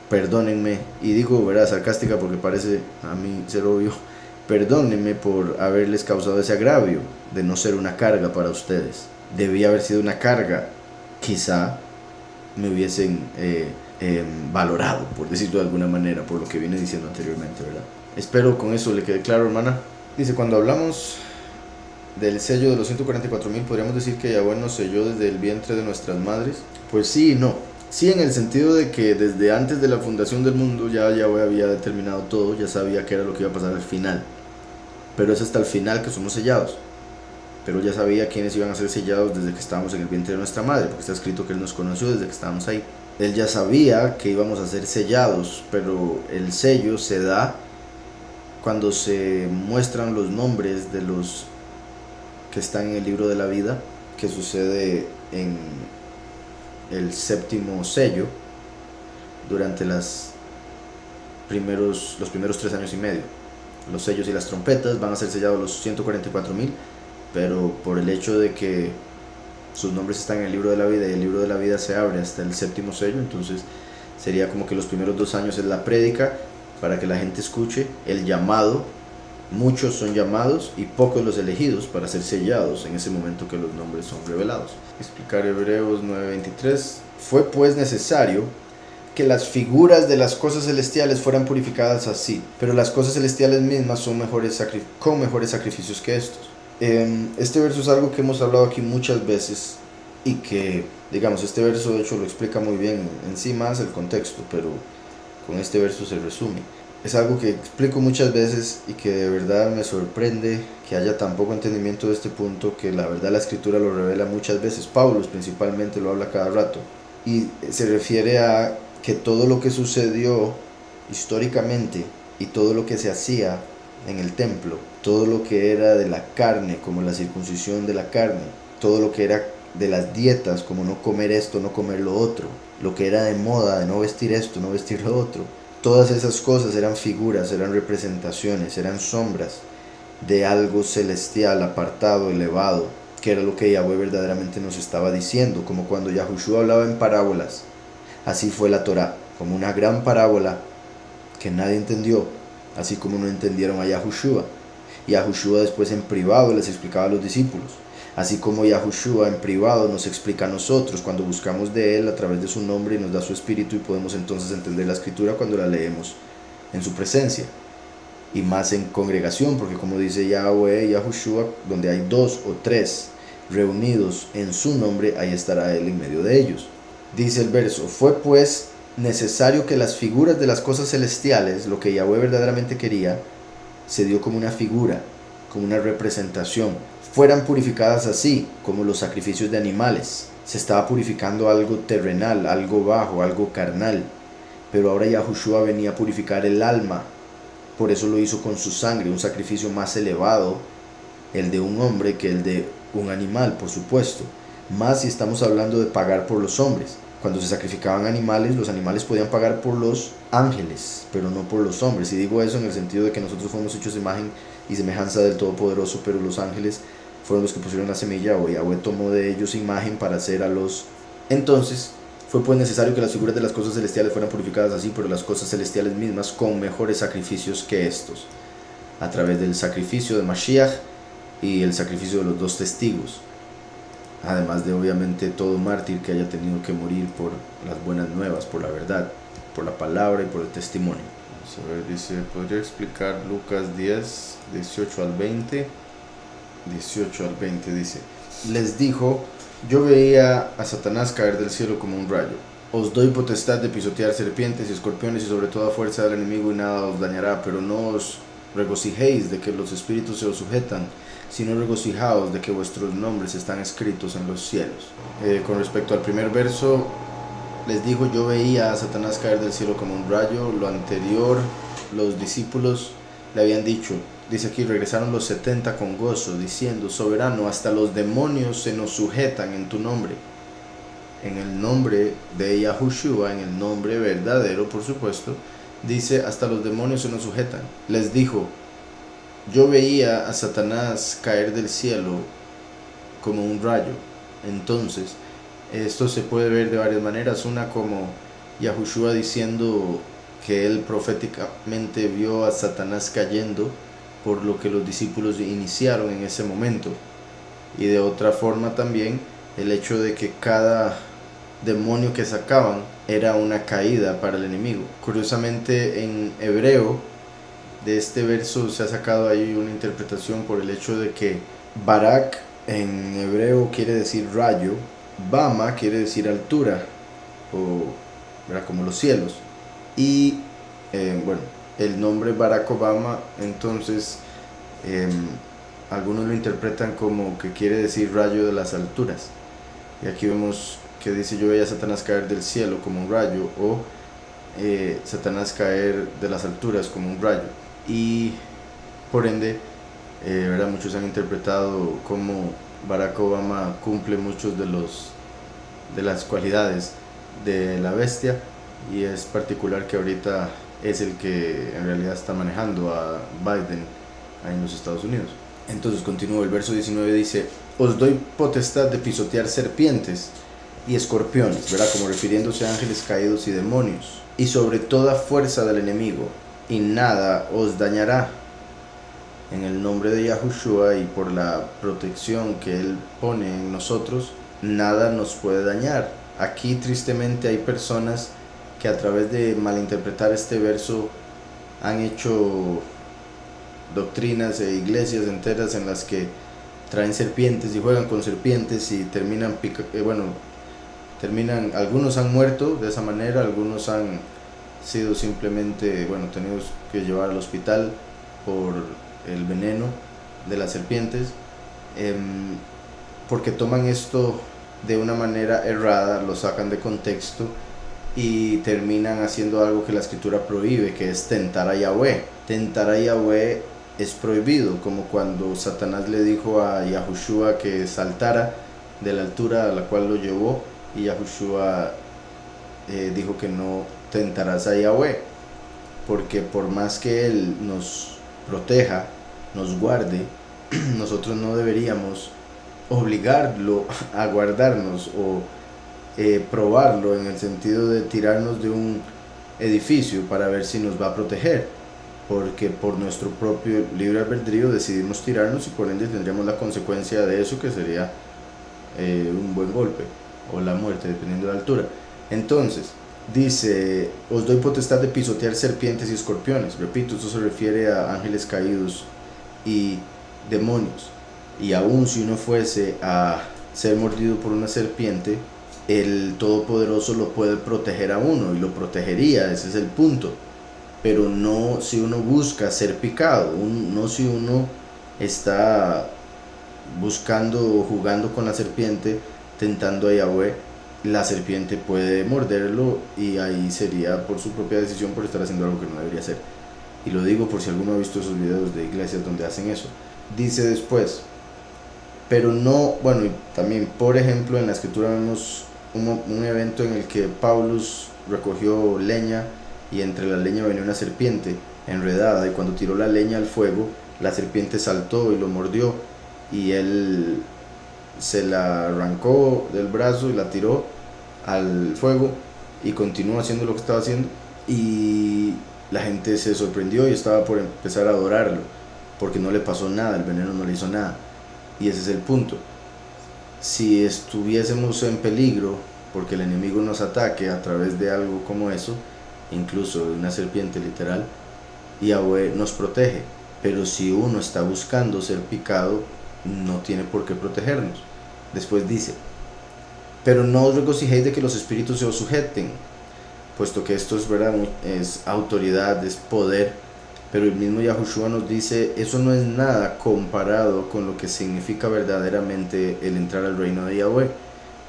perdónenme, y digo, ¿verdad?, sarcástica porque parece a mí ser obvio, perdónenme por haberles causado ese agravio de no ser una carga para ustedes. Debía haber sido una carga, quizá me hubiesen valorado, por decirlo de alguna manera, por lo que viene diciendo anteriormente, ¿verdad? Espero con eso le quede claro, hermana. Dice, cuando hablamos del sello de los 144,000, podríamos decir que Yahweh nos selló desde el vientre de nuestras madres. Pues sí y no. Sí, en el sentido de que desde antes de la fundación del mundo ya Yahweh había determinado todo, ya sabía qué era lo que iba a pasar al final. Pero es hasta el final que somos sellados. Pero ya sabía quiénes iban a ser sellados desde que estábamos en el vientre de nuestra madre, porque está escrito que Él nos conoció desde que estábamos ahí. Él ya sabía que íbamos a ser sellados, pero el sello se da cuando se muestran los nombres de los que están en el libro de la vida, que sucede en el séptimo sello, durante los primeros 3 años y medio. Los sellos y las trompetas van a ser sellados los 144,000, pero por el hecho de que sus nombres están en el libro de la vida y el libro de la vida se abre hasta el séptimo sello, entonces sería como que los primeros 2 años es la prédica para que la gente escuche el llamado. Muchos son llamados y pocos los elegidos para ser sellados en ese momento que los nombres son revelados. Explicar Hebreos 9:23. Fue pues necesario que las figuras de las cosas celestiales fueran purificadas así, pero las cosas celestiales mismas son con mejores sacrificios que estos. Este verso es algo que hemos hablado aquí muchas veces y que, digamos, este verso de hecho lo explica muy bien en sí, más el contexto, pero con este verso se resume. Es algo que explico muchas veces y que de verdad me sorprende que haya tan poco entendimiento de este punto, que la verdad la escritura lo revela muchas veces. Pablo principalmente lo habla cada rato, y se refiere a que todo lo que sucedió históricamente y todo lo que se hacía en el templo, todo lo que era de la carne, como la circuncisión de la carne, todo lo que era de las dietas, como no comer esto, no comer lo otro, lo que era de moda, de no vestir esto, no vestir lo otro, todas esas cosas eran figuras, eran representaciones, eran sombras de algo celestial, apartado, elevado, que era lo que Yahweh verdaderamente nos estaba diciendo, como cuando Yahushua hablaba en parábolas. Así fue la Torá, como una gran parábola que nadie entendió, así como no entendieron a Yahushua. Yahushua después en privado les explicaba a los discípulos, así como Yahushua en privado nos explica a nosotros cuando buscamos de Él a través de su nombre y nos da su espíritu, y podemos entonces entender la escritura cuando la leemos en su presencia, y más en congregación, porque como dice Yahweh, Yahushua, donde hay 2 o 3 reunidos en su nombre, ahí estará Él en medio de ellos. Dice el verso, fue pues necesario que las figuras de las cosas celestiales, lo que Yahweh verdaderamente quería, se dio como una figura, como una representación, fueran purificadas así como los sacrificios de animales. Se estaba purificando algo terrenal, algo bajo, algo carnal, pero ahora Yahushua venía a purificar el alma. Por eso lo hizo con su sangre, un sacrificio más elevado, el de un hombre, que el de un animal, por supuesto. Más si estamos hablando de pagar por los hombres. Cuando se sacrificaban animales, los animales podían pagar por los ángeles, pero no por los hombres. Y digo eso en el sentido de que nosotros fuimos hechos de imagen y semejanza del Todopoderoso, pero los ángeles fueron los que pusieron la semilla, o Yahweh tomó de ellos imagen para hacer a los... Entonces, fue pues necesario que las figuras de las cosas celestiales fueran purificadas así, pero las cosas celestiales mismas con mejores sacrificios que estos, a través del sacrificio de Mashiach y el sacrificio de los 2 testigos. Además de obviamente todo mártir que haya tenido que morir por las buenas nuevas, por la verdad, por la palabra y por el testimonio. Vamos a ver, dice, ¿podría explicar Lucas 10, 18 al 20? 18 al 20 dice, les dijo, yo veía a Satanás caer del cielo como un rayo. Os doy potestad de pisotear serpientes y escorpiones y sobre toda fuerza del enemigo, y nada os dañará, pero no os regocijéis de que los espíritus se os sujetan, sino regocijaos de que vuestros nombres están escritos en los cielos. Con respecto al primer verso, les dijo, yo veía a Satanás caer del cielo como un rayo. Lo anterior, los discípulos le habían dicho, dice aquí, regresaron los 70 con gozo, diciendo, soberano, hasta los demonios se nos sujetan en tu nombre. En el nombre de Yahushua, en el nombre verdadero, por supuesto, Dice, hasta los demonios se nos sujetan. Les dijo, yo veía a Satanás caer del cielo como un rayo. Entonces, esto se puede ver de varias maneras. Una, como Yahushua diciendo que él proféticamente vio a Satanás cayendo, por lo que los discípulos iniciaron en ese momento. Y de otra forma también, el hecho de que cada demonio que sacaban era una caída para el enemigo. Curiosamente, en hebreo, de este verso se ha sacado ahí una interpretación por el hecho de que Barak en hebreo quiere decir rayo, Bama quiere decir altura, o ¿verdad? Como los cielos. Y bueno, el nombre Barack Obama, entonces algunos lo interpretan como que quiere decir rayo de las alturas. Y aquí vemos que dice, yo veía a Satanás caer del cielo como un rayo, o Satanás caer de las alturas como un rayo. Y por ende, ¿verdad? Muchos han interpretado como Barack Obama cumple muchos de las cualidades de la bestia, y es particular que ahorita es el que en realidad está manejando a Biden ahí en los Estados Unidos. Entonces continúa, el verso 19 dice, os doy potestad de pisotear serpientes y escorpiones, ¿verdad? Como refiriéndose a ángeles caídos y demonios, y sobre toda fuerza del enemigo, y nada os dañará. En el nombre de Yahushua y por la protección que él pone en nosotros, nada nos puede dañar. Aquí tristemente hay personas que a través de malinterpretar este verso han hecho doctrinas e iglesias enteras en las que traen serpientes y juegan con serpientes y terminan, algunos han muerto de esa manera, algunos han sido simplemente, tenidos que llevar al hospital por el veneno de las serpientes, porque toman esto de una manera errada, lo sacan de contexto y terminan haciendo algo que la escritura prohíbe, que es tentar a Yahweh. Tentar a Yahweh es prohibido, como cuando Satanás le dijo a Yahushua que saltara de la altura a la cual lo llevó, y Yahushua dijo que no tentarás a Yahweh, porque por más que él nos proteja, nos guarde, nosotros no deberíamos obligarlo a guardarnos o probarlo en el sentido de tirarnos de un edificio para ver si nos va a proteger, porque por nuestro propio libre albedrío decidimos tirarnos, y por ende tendríamos la consecuencia de eso, que sería un buen golpe o la muerte, dependiendo de la altura. Entonces dice, os doy potestad de pisotear serpientes y escorpiones. Repito, esto se refiere a ángeles caídos y demonios. Y aun si uno fuese a ser mordido por una serpiente, el Todopoderoso lo puede proteger a uno, y lo protegería, ese es el punto. Pero no si uno busca ser picado, no si uno está buscando o jugando con la serpiente, tentando a Yahweh. La serpiente puede morderlo, y ahí sería por su propia decisión, por estar haciendo algo que no debería hacer. Y lo digo por si alguno ha visto esos videos de iglesias donde hacen eso. Dice después, pero no, y también por ejemplo en la escritura vemos un evento en el que Paulus recogió leña, y entre la leña venía una serpiente enredada, y cuando tiró la leña al fuego, la serpiente saltó y lo mordió, y él se la arrancó del brazo y la tiró al fuego y continuó haciendo lo que estaba haciendo, y la gente se sorprendió y estaba por empezar a adorarlo porque no le pasó nada, el veneno no le hizo nada. Y ese es el punto. Si estuviésemos en peligro porque el enemigo nos ataque a través de algo como eso, incluso de una serpiente literal, Yahweh nos protege. Pero si uno está buscando ser picado, no tiene por qué protegernos. Después dice, pero no os regocijéis de que los espíritus se os sujeten, puesto que esto es verdad, es autoridad, es poder. Pero el mismo Yahushua nos dice, eso no es nada comparado con lo que significa verdaderamente el entrar al reino de Yahweh,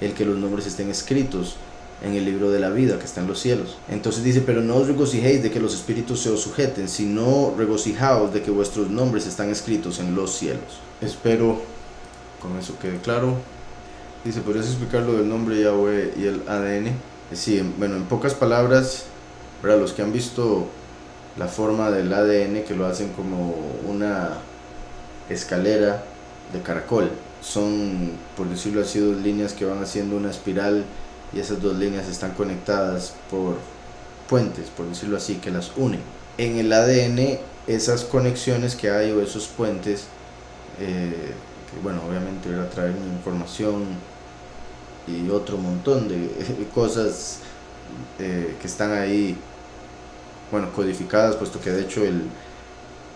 el que los nombres estén escritos en el libro de la vida que está en los cielos. Entonces dice, pero no os regocijéis de que los espíritus se os sujeten, sino regocijaos de que vuestros nombres están escritos en los cielos. Espero con eso quede claro. Dice, ¿podrías explicar lo del nombre Yahweh y el ADN? Sí, en pocas palabras, para los que han visto la forma del ADN, que lo hacen como una escalera de caracol. Son, por decirlo así, dos líneas que van haciendo una espiral, y esas dos líneas están conectadas por puentes, por decirlo así, que las unen. En el ADN, esas conexiones que hay, o esos puentes, que bueno, obviamente traen información y otro montón de cosas que están ahí, bueno, codificadas, puesto que de hecho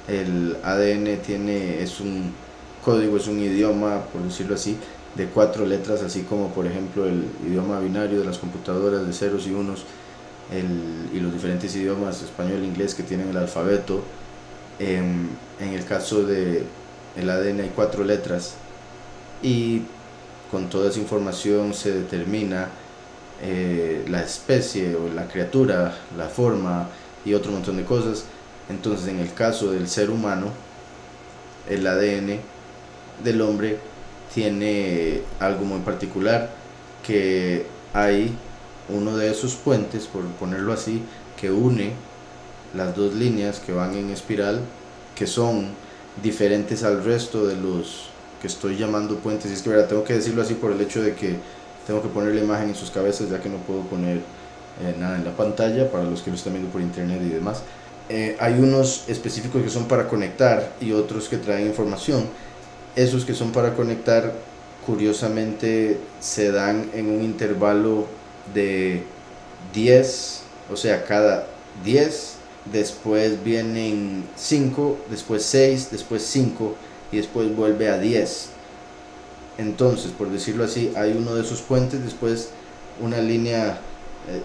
el ADN es un código, es un idioma, por decirlo así, de 4 letras, así como por ejemplo el idioma binario de las computadoras, de ceros y unos, y los diferentes idiomas, español e inglés, que tienen el alfabeto. En el caso de el ADN hay 4 letras, y con toda esa información se determina la especie o la criatura, la forma y otro montón de cosas. Entonces, en el caso del ser humano, el ADN del hombre tiene algo muy particular, que hay uno de esos puentes, por ponerlo así, que une las dos líneas que van en espiral, que son diferentes al resto de los que estoy llamando puentes. Y es que tengo que decirlo así por el hecho de que tengo que poner la imagen en sus cabezas, ya que no puedo poner nada en la pantalla para los que lo están viendo por internet y demás. Hay unos específicos que son para conectar y otros que traen información. Esos que son para conectar, curiosamente, se dan en un intervalo de 10, o sea, cada 10, después vienen 5, después 6, después 5 y después vuelve a 10. Entonces, por decirlo así, hay uno de esos puentes, después una línea,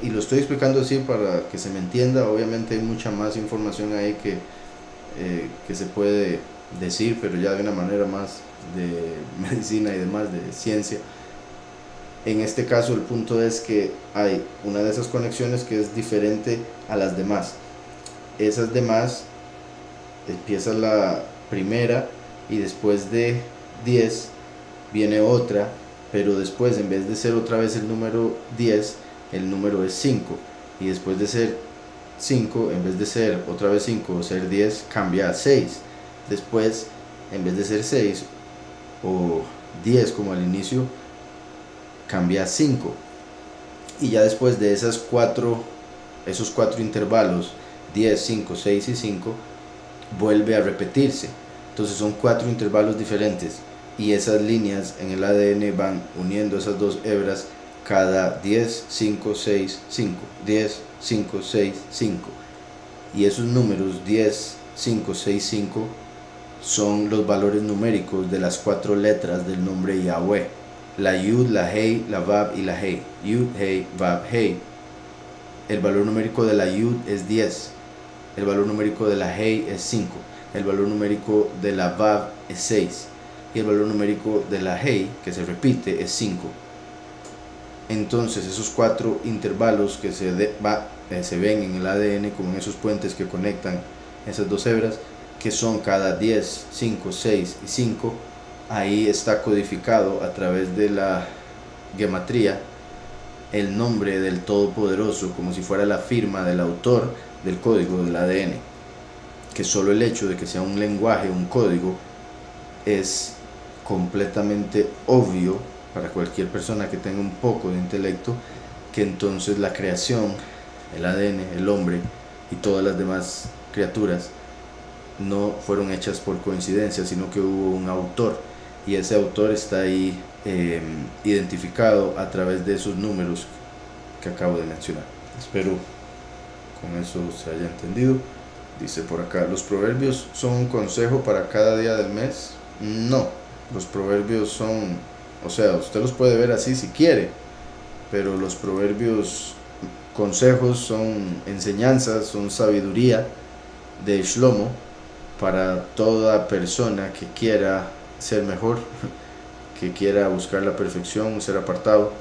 y lo estoy explicando así para que se me entienda. Obviamente hay mucha más información ahí que se puede decir, pero ya de una manera más de medicina y demás, de ciencia. En este caso, el punto es que hay una de esas conexiones que es diferente a las demás. Esas demás, empieza la primera y después de 10 viene otra, pero después, en vez de ser otra vez el número 10, el número es 5, y después de ser 5, en vez de ser otra vez 5 o ser 10, cambia a 6. Después, en vez de ser 6 o 10 como al inicio, cambia a 5. Y ya después de esos cuatro intervalos, 10, 5, 6 y 5, vuelve a repetirse. Entonces son 4 intervalos diferentes, y esas líneas en el ADN van uniendo esas dos hebras cada 10, 5, 6, 5, 10, 5, 6, 5. Y esos números 10, 5, 6, 5 son los valores numéricos de las 4 letras del nombre Yahweh: la Yud, la Hei, la Vav y la Hei. Yud, Hei, Vav, Hei. El valor numérico de la Yud es 10, el valor numérico de la Hei es 5, el valor numérico de la Vav es 6, y el valor numérico de la Hei, que se repite, es 5. Entonces, esos 4 intervalos que se ven en el ADN, como en esos puentes que conectan esas dos hebras, que son cada 10, 5, 6 y 5, ahí está codificado a través de la gematría el nombre del Todopoderoso, como si fuera la firma del autor del código del ADN. Que solo el hecho de que sea un lenguaje, un código, es completamente obvio para cualquier persona que tenga un poco de intelecto, que entonces la creación, el ADN, el hombre y todas las demás criaturas no fueron hechas por coincidencia, sino que hubo un autor, y ese autor está ahí identificado a través de esos números que acabo de mencionar. Espero con eso se haya entendido. Dice por acá: ¿los proverbios son un consejo para cada día del mes? No, los proverbios son, o sea, usted los puede ver así si quiere, pero los proverbios, consejos, son enseñanzas, son sabiduría de Shlomo para toda persona que quiera ser mejor, que quiera buscar la perfección, ser apartado,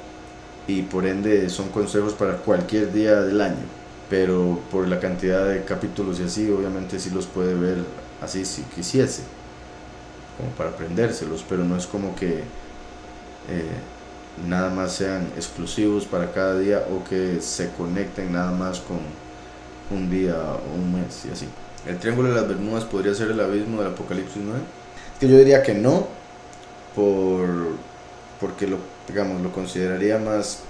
y por ende son consejos para cualquier día del año. Pero por la cantidad de capítulos y así, obviamente sí los puede ver así si quisiese, como para aprendérselos, pero no es como que nada más sean exclusivos para cada día, o que se conecten nada más un día o un mes y así. ¿El Triángulo de las Bermudas podría ser el abismo del Apocalipsis 9? Es que yo diría que no, porque digamos, lo consideraría más,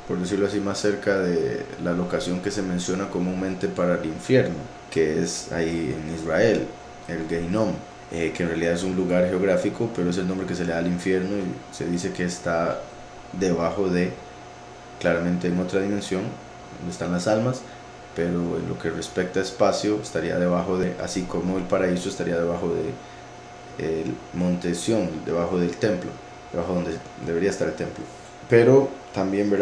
por decirlo así, más cerca de la locación que se menciona comúnmente para el infierno, que es ahí en Israel, el Gehinom, que en realidad es un lugar geográfico, pero es el nombre que se le da al infierno y se dice que está debajo de, claramente en otra dimensión, donde están las almas, pero en lo que respecta a espacio estaría debajo de, así como el paraíso estaría debajo de el monte Sión, debajo del templo, debajo donde debería estar el templo. Pero también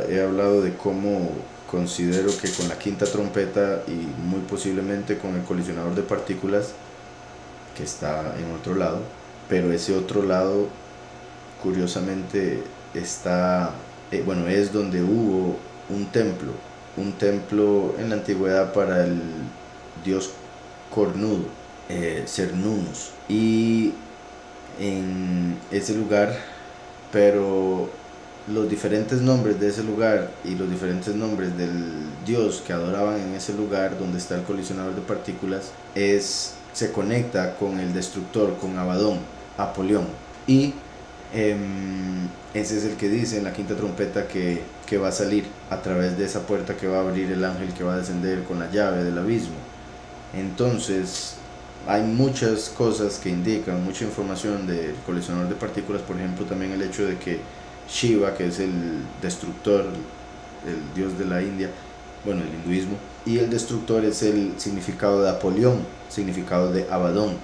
he hablado de cómo considero que con la quinta trompeta y muy posiblemente con el colisionador de partículas, que está en otro lado, pero ese otro lado curiosamente está, bueno, es donde hubo un templo en la antigüedad para el dios cornudo, Cernunnos, y en ese lugar, pero los diferentes nombres de ese lugar y los diferentes nombres del dios que adoraban en ese lugar donde está el colisionador de partículas se conecta con el destructor, con Abadón, Apolión, y ese es el que dice en la quinta trompeta que va a salir a través de esa puerta que va a abrir el ángel que va a descender con la llave del abismo. Entonces hay muchas cosas que indican, mucha información del colisionador de partículas, por ejemplo también el hecho de que Shiva, que es el destructor, el dios de la India, bueno, el hinduismo, y el destructor es el significado de Apolión, significado de Abadón.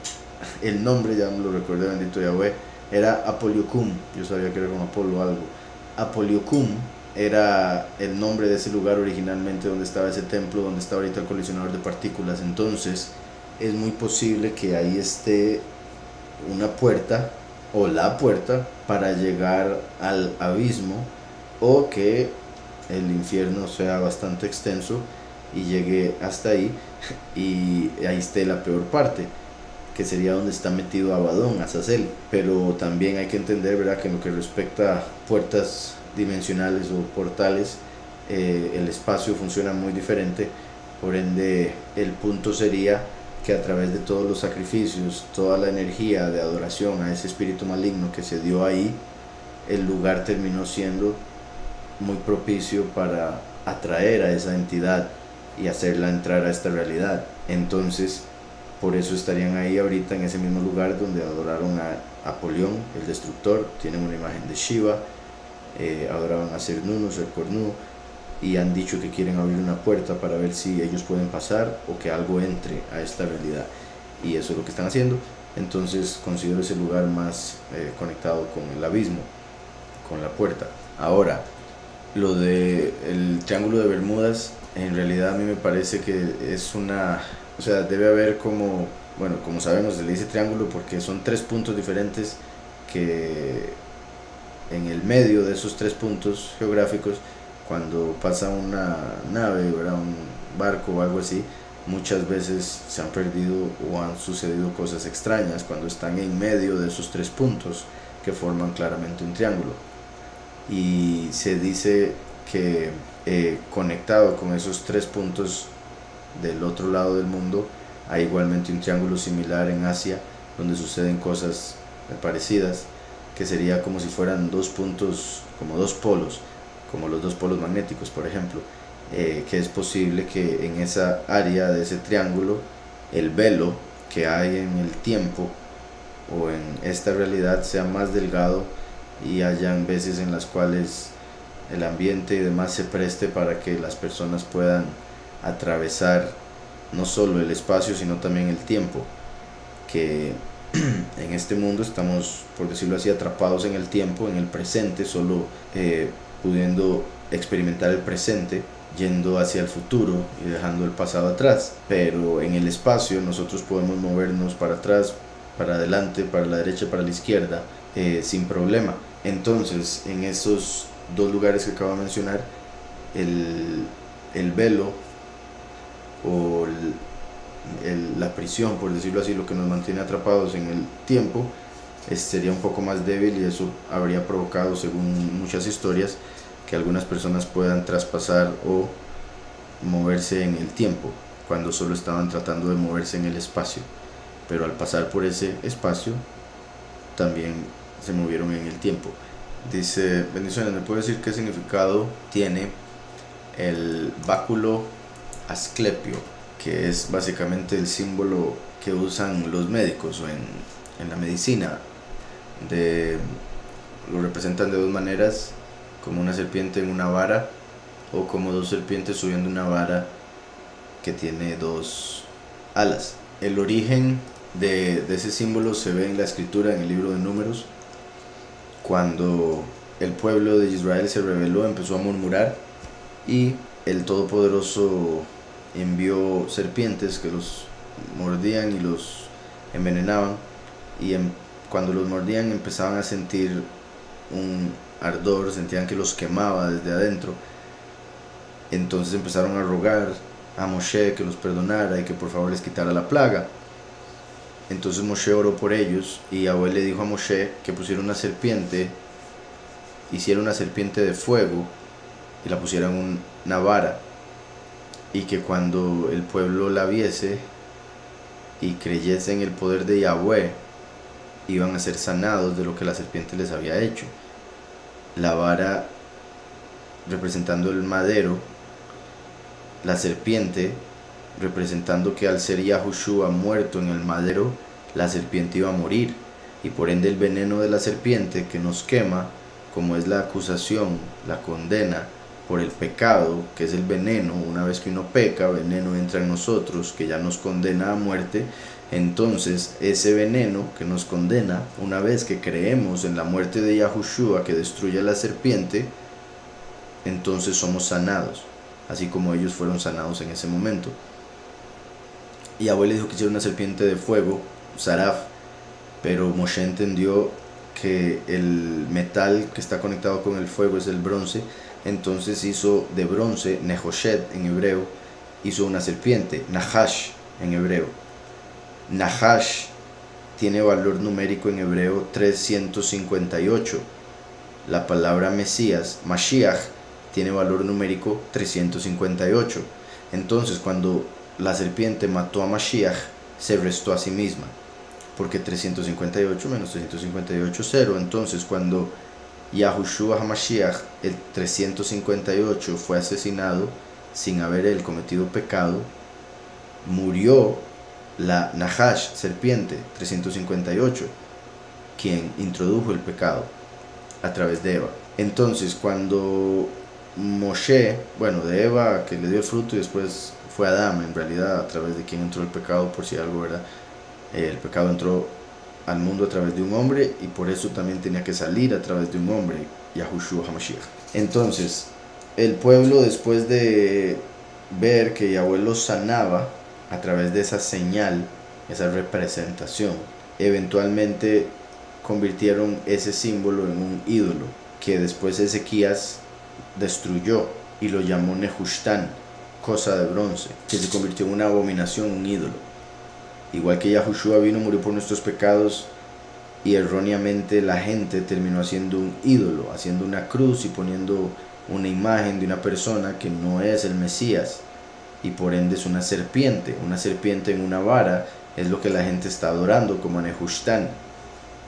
El nombre, ya me lo recuerdo, bendito Yahweh, era Apoliocum, yo sabía que era como Apolo o algo. Apoliocum era el nombre de ese lugar originalmente donde estaba ese templo, donde está ahorita el colisionador de partículas. Entonces es muy posible que ahí esté una puerta o la puerta para llegar al abismo, o que el infierno sea bastante extenso y llegue hasta ahí y ahí esté la peor parte, que sería donde está metido Abadón, Azazel. Pero también hay que entender, ¿verdad?, que en lo que respecta a puertas dimensionales o portales, el espacio funciona muy diferente, por ende el punto sería que a través de todos los sacrificios, toda la energía de adoración a ese espíritu maligno que se dio ahí, el lugar terminó siendo muy propicio para atraer a esa entidad y hacerla entrar a esta realidad. Entonces por eso estarían ahí ahorita en ese mismo lugar donde adoraron a Apolión, el destructor. Tienen una imagen de Shiva, adoraban a Cernunnos, el cornudo, y han dicho que quieren abrir una puerta para ver si ellos pueden pasar o que algo entre a esta realidad, y eso es lo que están haciendo. Entonces considero ese lugar más conectado con el abismo, con la puerta. Ahora, lo de el Triángulo de Bermudas, en realidad a mí me parece que es o sea, debe haber como, bueno, como sabemos se le dice triángulo porque son 3 puntos diferentes que en el medio de esos 3 puntos geográficos, cuando pasa una nave, ¿verdad?, un barco o algo así, muchas veces se han perdido o han sucedido cosas extrañas cuando están en medio de esos 3 puntos que forman claramente un triángulo. Y se dice que conectado con esos 3 puntos del otro lado del mundo hay igualmente un triángulo similar en Asia, donde suceden cosas parecidas, que sería como si fueran 2 puntos, como 2 polos, como los 2 polos magnéticos, por ejemplo, que es posible que en esa área de ese triángulo el velo que hay en el tiempo o en esta realidad sea más delgado, y hayan veces en las cuales el ambiente y demás se preste para que las personas puedan atravesar no solo el espacio sino también el tiempo, que en este mundo estamos, por decirlo así, atrapados en el tiempo, en el presente, solo pudiendo experimentar el presente, yendo hacia el futuro y dejando el pasado atrás. Pero en el espacio nosotros podemos movernos para atrás, para adelante, para la derecha, para la izquierda, sin problema. Entonces, en esos 2 lugares que acabo de mencionar, el velo o la prisión, por decirlo así, lo que nos mantiene atrapados en el tiempo, sería un poco más débil, y eso habría provocado, según muchas historias, que algunas personas puedan traspasar o moverse en el tiempo. cuando solo estaban tratando de moverse en el espacio, pero al pasar por ese espacio también se movieron en el tiempo. Dice, bendiciones, ¿me puede decir qué significado tiene el báculo asclepio, que es básicamente el símbolo que usan los médicos o en la medicina? Lo representan de dos maneras, como una serpiente en una vara o como dos serpientes subiendo una vara que tiene dos alas. El origen de ese símbolo se ve en la escritura, en el libro de Números. Cuando el pueblo de Israel se rebeló, empezó a murmurar y el Todopoderoso envió serpientes que los mordían y los envenenaban, y cuando los mordían empezaban a sentir un ardor, sentían que los quemaba desde adentro. Entonces empezaron a rogar a Moshe que los perdonara y que por favor les quitara la plaga. Entonces Moshe oró por ellos y Yahweh le dijo a Moshe que pusiera una serpiente, hiciera una serpiente de fuego y la pusiera en una vara, y que cuando el pueblo la viese y creyese en el poder de Yahweh, iban a ser sanados de lo que la serpiente les había hecho. La vara representando el madero, la serpiente representando que al ser Yahushua muerto en el madero, la serpiente iba a morir, y por ende el veneno de la serpiente que nos quema, como es la acusación, la condena por el pecado, que es el veneno. Una vez que uno peca, veneno entra en nosotros, que ya nos condena a muerte. Entonces ese veneno que nos condena, una vez que creemos en la muerte de Yahushua que destruye a la serpiente, entonces somos sanados, así como ellos fueron sanados en ese momento. Y Yahweh le dijo que hiciera una serpiente de fuego, Saraf, pero Moshe entendió que el metal que está conectado con el fuego es el bronce. Entonces hizo de bronce, Nehoshet en hebreo, hizo una serpiente, Nahash en hebreo. Nahash tiene valor numérico en hebreo 358. La palabra Mesías, Mashiach, tiene valor numérico 358. Entonces cuando la serpiente mató a Mashiach, se restó a sí misma, porque 358 menos 358 es 0. Entonces cuando Yahushua HaMashiach, el 358, fue asesinado sin haber él cometido pecado, murió la Nahash, serpiente, 358, quien introdujo el pecado a través de Eva. Entonces cuando Moshe, de Eva, que le dio el fruto, y después fue Adán, en realidad, a través de quien entró el pecado, por si algo, ¿verdad? El pecado entró al mundo a través de un hombre, y por eso también tenía que salir a través de un hombre, Yahushua HaMashiach. Entonces, el pueblo, después de ver que Yahweh los sanaba a través de esa señal, esa representación, eventualmente convirtieron ese símbolo en un ídolo, que después Ezequías destruyó y lo llamó Nehushtan, cosa de bronce, que se convirtió en una abominación, un ídolo. Igual que Yahushua vino, murió por nuestros pecados, y erróneamente la gente terminó haciendo un ídolo, haciendo una cruz y poniendo una imagen de una persona que no es el Mesías, y por ende es una serpiente en una vara, es lo que la gente está adorando como Nehushtan.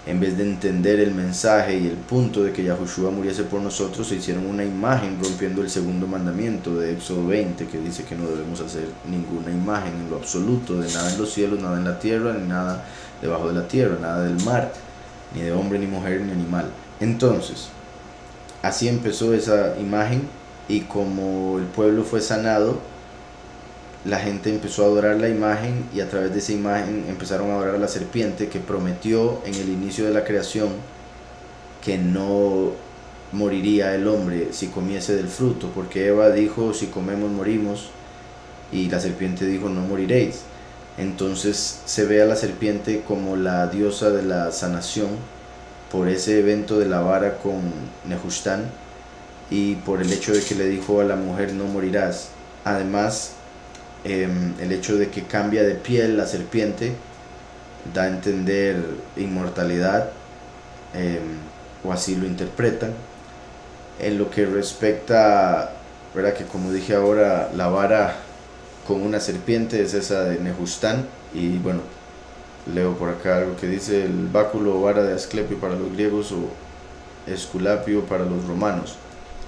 En vez de entender el mensaje y el punto de que Yahushua muriese por nosotros, se hicieron una imagen, rompiendo el segundo mandamiento de Éxodo 20, que dice que no debemos hacer ninguna imagen en lo absoluto, de nada en los cielos, nada en la tierra, ni nada debajo de la tierra, nada del mar, ni de hombre, ni mujer, ni animal. Entonces, así empezó esa imagen, y como el pueblo fue sanado, la gente empezó a adorar la imagen, y a través de esa imagen empezaron a adorar a la serpiente, que prometió en el inicio de la creación que no moriría el hombre si comiese del fruto, porque Eva dijo: si comemos morimos, y la serpiente dijo: no moriréis. Entonces se ve a la serpiente como la diosa de la sanación por ese evento de la vara con Nehushtan, y por el hecho de que le dijo a la mujer: no morirás. Además, el hecho de que cambia de piel la serpiente da a entender inmortalidad, o así lo interpretan. En lo que respecta, ¿verdad?, que como dije ahora, la vara con una serpiente es esa de Nehustán. Y bueno, leo por acá algo que dice: el báculo o vara de Asclepio para los griegos o Esculapio para los romanos.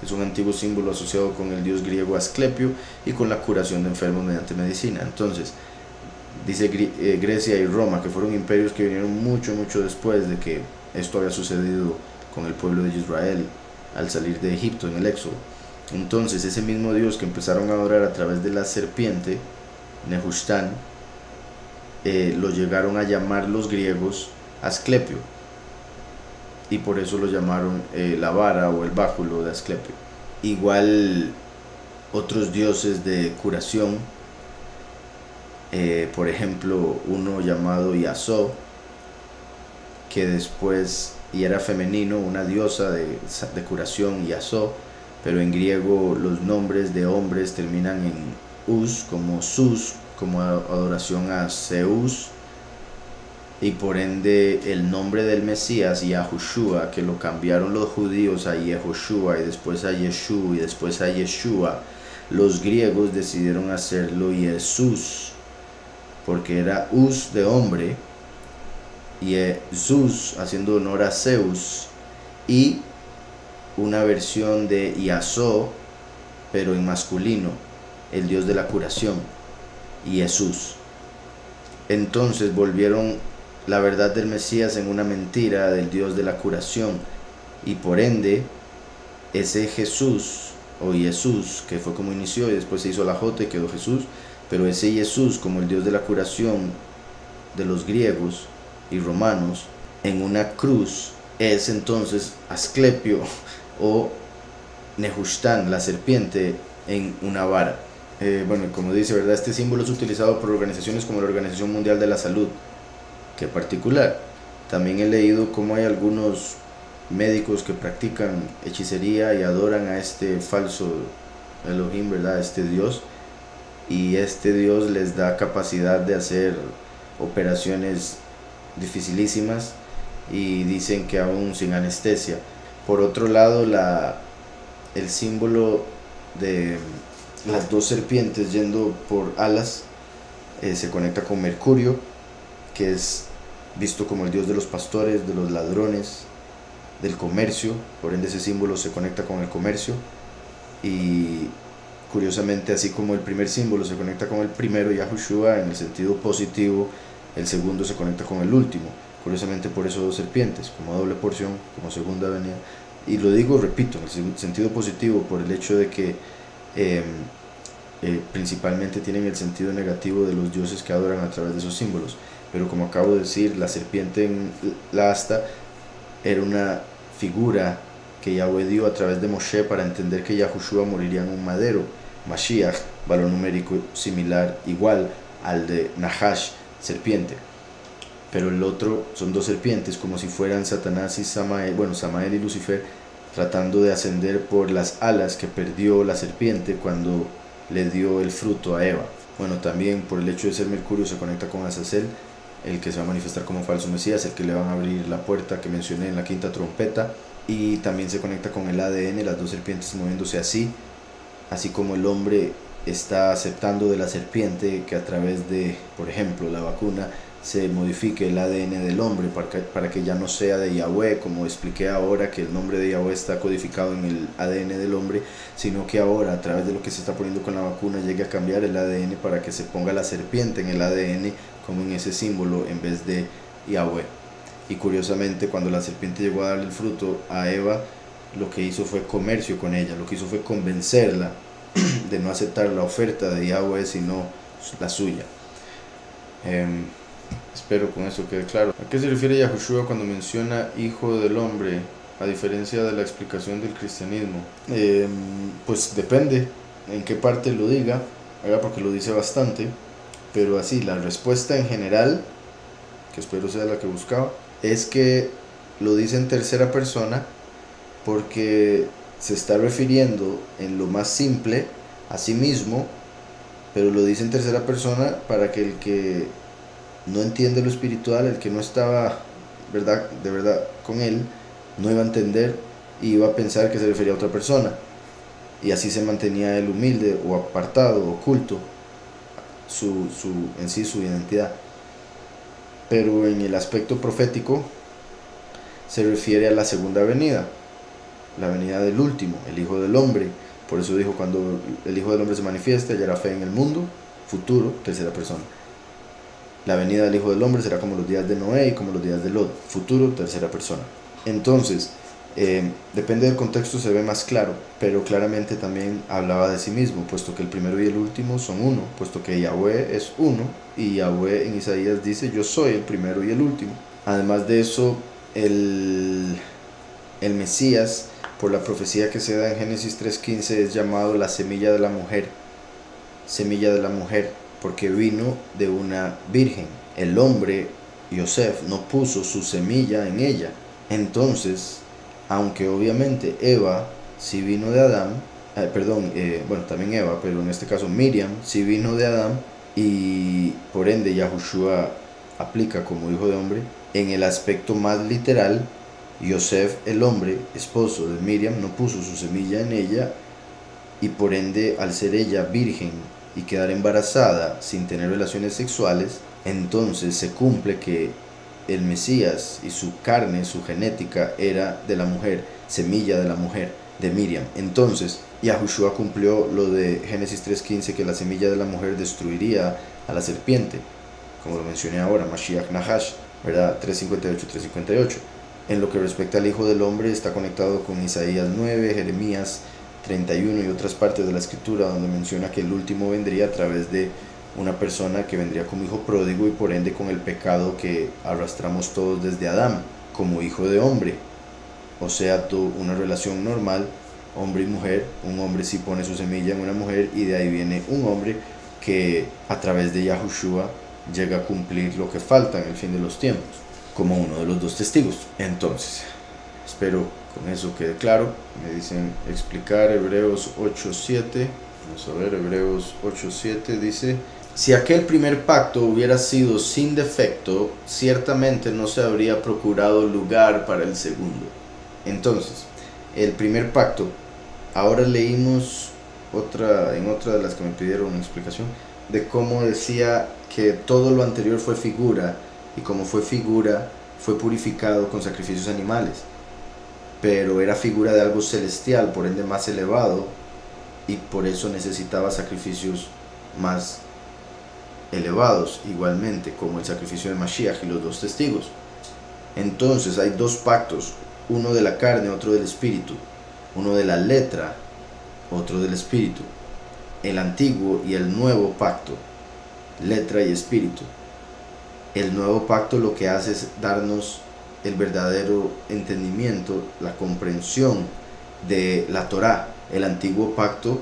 Es un antiguo símbolo asociado con el dios griego Asclepio y con la curación de enfermos mediante medicina. Entonces, dice Grecia y Roma, que fueron imperios que vinieron mucho después de que esto había sucedido con el pueblo de Israel al salir de Egipto en el Éxodo. Entonces, ese mismo dios que empezaron a adorar a través de la serpiente, Nehustán, lo llegaron a llamar los griegos Asclepio, y por eso lo llamaron la vara o el báculo de Asclepio. Igual otros dioses de curación, por ejemplo uno llamado Iasó, que después, y era femenino, una diosa de curación, Iasó, pero en griego los nombres de hombres terminan en us, como sus, como adoración a Zeus, y por ende el nombre del Mesías, Yahushua, que lo cambiaron los judíos a Yehoshua y después a Yeshu y después a Yeshua, los griegos decidieron hacerlo Jesús, porque era us de hombre, y Jesús haciendo honor a Zeus, y una versión de Iasó pero en masculino, el dios de la curación, y Jesús. Entonces volvieron la verdad del Mesías en una mentira del dios de la curación, y por ende ese Jesús o Jesús, que fue como inició y después se hizo la J y quedó Jesús, pero ese Jesús como el dios de la curación de los griegos y romanos en una cruz es entonces Asclepio o Nehustán, la serpiente, en una vara. Bueno, como dice, ¿verdad? Este símbolo es utilizado por organizaciones como la Organización Mundial de la Salud. Qué particular. También he leído cómo hay algunos médicos que practican hechicería y adoran a este falso Elohim, ¿verdad? Este dios, y este dios les da capacidad de hacer operaciones dificilísimas, y dicen que aún sin anestesia. Por otro lado, el símbolo de las dos serpientes yendo por alas se conecta con Mercurio, que es visto como el dios de los pastores, de los ladrones, del comercio. Por ende ese símbolo se conecta con el comercio, y curiosamente, así como el primer símbolo se conecta con el primero, Yahushua, en el sentido positivo, el segundo se conecta con el último. Curiosamente, por eso dos serpientes, como doble porción, como segunda venida. Y lo digo, repito, en el sentido positivo, por el hecho de que principalmente tienen el sentido negativo de los dioses que adoran a través de esos símbolos. Pero como acabo de decir, la serpiente en la asta era una figura que Yahweh dio a través de Moshe para entender que Yahushua moriría en un madero, Mashiach, valor numérico similar, igual al de Nahash, serpiente. Pero el otro son dos serpientes, como si fueran Satanás y Samael, bueno, Samael y Lucifer, tratando de ascender por las alas que perdió la serpiente cuando le dio el fruto a Eva. Bueno, también por el hecho de ser Mercurio se conecta con Azazel, el que se va a manifestar como falso Mesías, el que le van a abrir la puerta que mencioné en la quinta trompeta, y también se conecta con el ADN, las dos serpientes moviéndose así como el hombre está aceptando de la serpiente que a través de, por ejemplo, la vacuna, se modifique el ADN del hombre para que ya no sea de Yahweh, como expliqué ahora, que el nombre de Yahweh está codificado en el ADN del hombre, sino que ahora a través de lo que se está poniendo con la vacuna llegue a cambiar el ADN para que se ponga la serpiente en el ADN como en ese símbolo en vez de Yahweh. Y curiosamente, cuando la serpiente llegó a darle el fruto a Eva, lo que hizo fue comercio con ella, lo que hizo fue convencerla de no aceptar la oferta de Yahweh sino la suya. Espero con eso quede claro. ¿A qué se refiere Yahushua cuando menciona hijo del hombre, a diferencia de la explicación del cristianismo? Pues depende en qué parte lo diga, porque lo dice bastante, pero así, la respuesta en general, que espero sea la que buscaba, es que lo dice en tercera persona porque se está refiriendo en lo más simple a sí mismo, pero lo dice en tercera persona para que el que no entiende lo espiritual, el que no estaba de verdad con él, no iba a entender y iba a pensar que se refería a otra persona, y así se mantenía él humilde o apartado, oculto, en sí su identidad. Pero en el aspecto profético se refiere a la segunda venida, la venida del último, el Hijo del Hombre. Por eso dijo, cuando el Hijo del Hombre se manifieste, hallará fe en el mundo, futuro, tercera persona. La venida del Hijo del Hombre será como los días de Noé y como los días de Lot, futuro, tercera persona. Entonces, depende del contexto, se ve más claro, pero claramente también hablaba de sí mismo, puesto que el primero y el último son uno, puesto que Yahweh es uno, y Yahweh en Isaías dice, yo soy el primero y el último. Además de eso, el Mesías, por la profecía que se da en Génesis 3:15, es llamado la semilla de la mujer, porque vino de una virgen. El hombre, Yosef, no puso su semilla en ella. Entonces, aunque obviamente Eva sí vino de Adán, también Eva, pero en este caso Miriam sí vino de Adán, y por ende Yahushua aplica como hijo de hombre. En el aspecto más literal, Yosef, el hombre, esposo de Miriam, no puso su semilla en ella, y por ende, al ser ella virgen y quedar embarazada sin tener relaciones sexuales, entonces se cumple que el Mesías y su carne, su genética, era de la mujer, semilla de la mujer, de Miriam. Entonces, Yahushua cumplió lo de Génesis 3:15, que la semilla de la mujer destruiría a la serpiente, como lo mencioné ahora, Mashiach Nahash, ¿verdad? 3:58. En lo que respecta al Hijo del Hombre, está conectado con Isaías 9, Jeremías 31 y otras partes de la escritura, donde menciona que el último vendría a través de una persona que vendría como hijo pródigo, y por ende con el pecado que arrastramos todos desde Adán, como hijo de hombre. O sea, una relación normal, hombre y mujer. Un hombre sí pone su semilla en una mujer, y de ahí viene un hombre que a través de Yahushua llega a cumplir lo que falta en el fin de los tiempos, como uno de los dos testigos. Entonces, espero con eso quede claro. Me dicen explicar Hebreos 8:7. Vamos a ver, Hebreos 8:7 dice: si aquel primer pacto hubiera sido sin defecto, ciertamente no se habría procurado lugar para el segundo. Entonces, el primer pacto, ahora leímos en otra de las que me pidieron una explicación, de cómo decía que todo lo anterior fue figura, y como fue figura, fue purificado con sacrificios animales, pero era figura de algo celestial, por ende más elevado, y por eso necesitaba sacrificios más elevados, igualmente como el sacrificio de Mashiach y los dos testigos. Entonces hay dos pactos, uno de la carne, otro del espíritu, uno de la letra, otro del espíritu, el antiguo y el nuevo pacto, letra y espíritu. El nuevo pacto lo que hace es darnos el verdadero entendimiento, la comprensión de la Torá. El antiguo pacto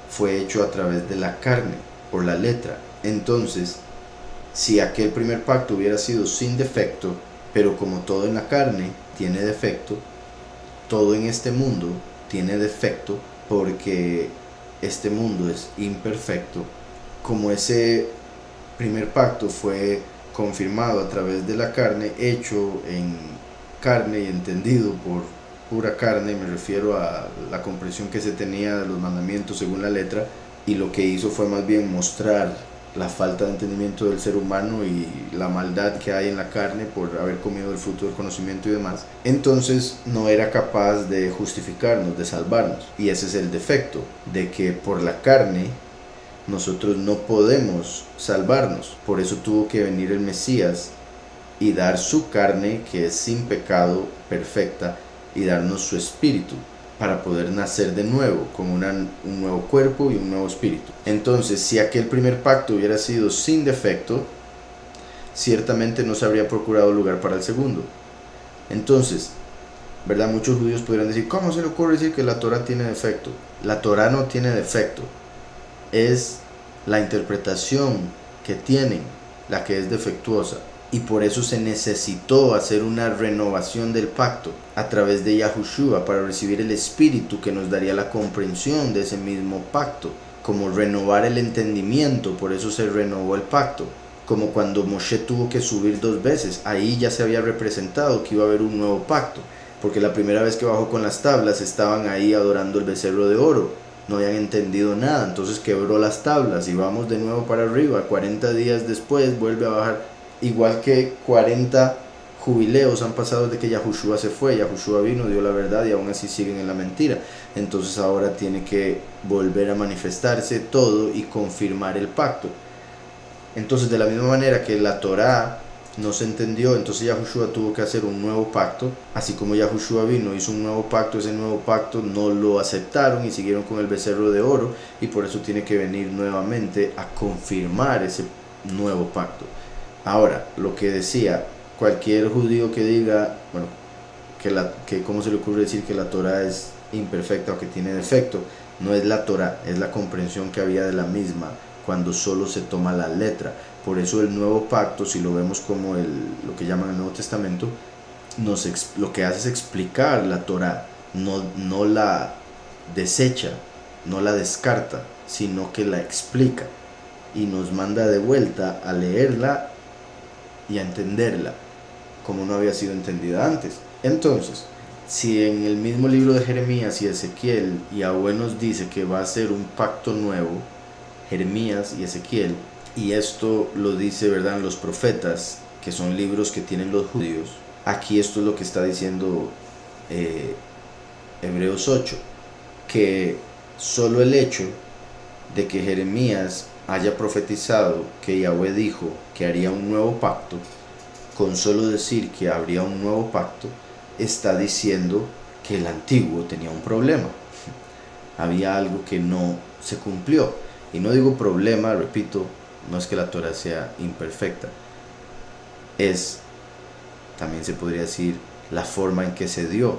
fue hecho a través de la carne, por la letra. Entonces, si aquel primer pacto hubiera sido sin defecto, pero como todo en la carne tiene defecto, todo en este mundo tiene defecto, porque este mundo es imperfecto. Como ese primer pacto fue confirmado a través de la carne, hecho en carne y entendido por pura carne, me refiero a la comprensión que se tenía de los mandamientos según la letra, y lo que hizo fue más bien mostrar la falta de entendimiento del ser humano y la maldad que hay en la carne por haber comido el fruto del conocimiento y demás. Entonces no era capaz de justificarnos, de salvarnos, y ese es el defecto, de que por la carne nosotros no podemos salvarnos. Por eso tuvo que venir el Mesías y dar su carne, que es sin pecado, perfecta, y darnos su espíritu, para poder nacer de nuevo, con un nuevo cuerpo y un nuevo espíritu. Entonces, si aquel primer pacto hubiera sido sin defecto, ciertamente no se habría procurado lugar para el segundo. Entonces, ¿verdad? Muchos judíos podrían decir, ¿cómo se le ocurre decir que la Torá tiene defecto? La Torá no tiene defecto, es la interpretación que tienen la que es defectuosa, y por eso se necesitó hacer una renovación del pacto a través de Yahushua, para recibir el espíritu que nos daría la comprensión de ese mismo pacto, como renovar el entendimiento. Por eso se renovó el pacto, como cuando Moshe tuvo que subir 2 veces, ahí ya se había representado que iba a haber un nuevo pacto, porque la primera vez que bajó con las tablas estaban ahí adorando el becerro de oro, no habían entendido nada, entonces quebró las tablas y vamos de nuevo para arriba. 40 días después vuelve a bajar, igual que 40 jubileos han pasado desde que Yahushua se fue. Yahushua vino, dio la verdad y aún así siguen en la mentira. Entonces ahora tiene que volver a manifestarse todo y confirmar el pacto. Entonces, de la misma manera que la Torá no se entendió, entonces Yahushua tuvo que hacer un nuevo pacto. Así como Yahushua vino, hizo un nuevo pacto, ese nuevo pacto no lo aceptaron y siguieron con el becerro de oro, y por eso tiene que venir nuevamente a confirmar ese nuevo pacto. Ahora, lo que decía cualquier judío que diga, bueno, que cómo se le ocurre decir que la Torá es imperfecta o que tiene defecto, no es la Torá, es la comprensión que había de la misma cuando solo se toma la letra. Por eso el nuevo pacto, si lo vemos como lo que llaman el Nuevo Testamento, lo que hace es explicar la Torá, no la desecha, no la descarta, sino que la explica y nos manda de vuelta a leerla y a entenderla como no había sido entendida antes. Entonces, si en el mismo libro de Jeremías y Ezequiel Yahweh nos dice que va a ser un pacto nuevo, Jeremías y Ezequiel, y esto lo dice, ¿verdad?, en los profetas, que son libros que tienen los judíos, aquí esto es lo que está diciendo Hebreos 8, que solo el hecho de que Jeremías haya profetizado que Yahweh dijo que haría un nuevo pacto, con solo decir que habría un nuevo pacto, está diciendo que el antiguo tenía un problema. Había algo que no se cumplió. Y no digo problema, repito, no es que la Torah sea imperfecta. También se podría decir, la forma en que se dio,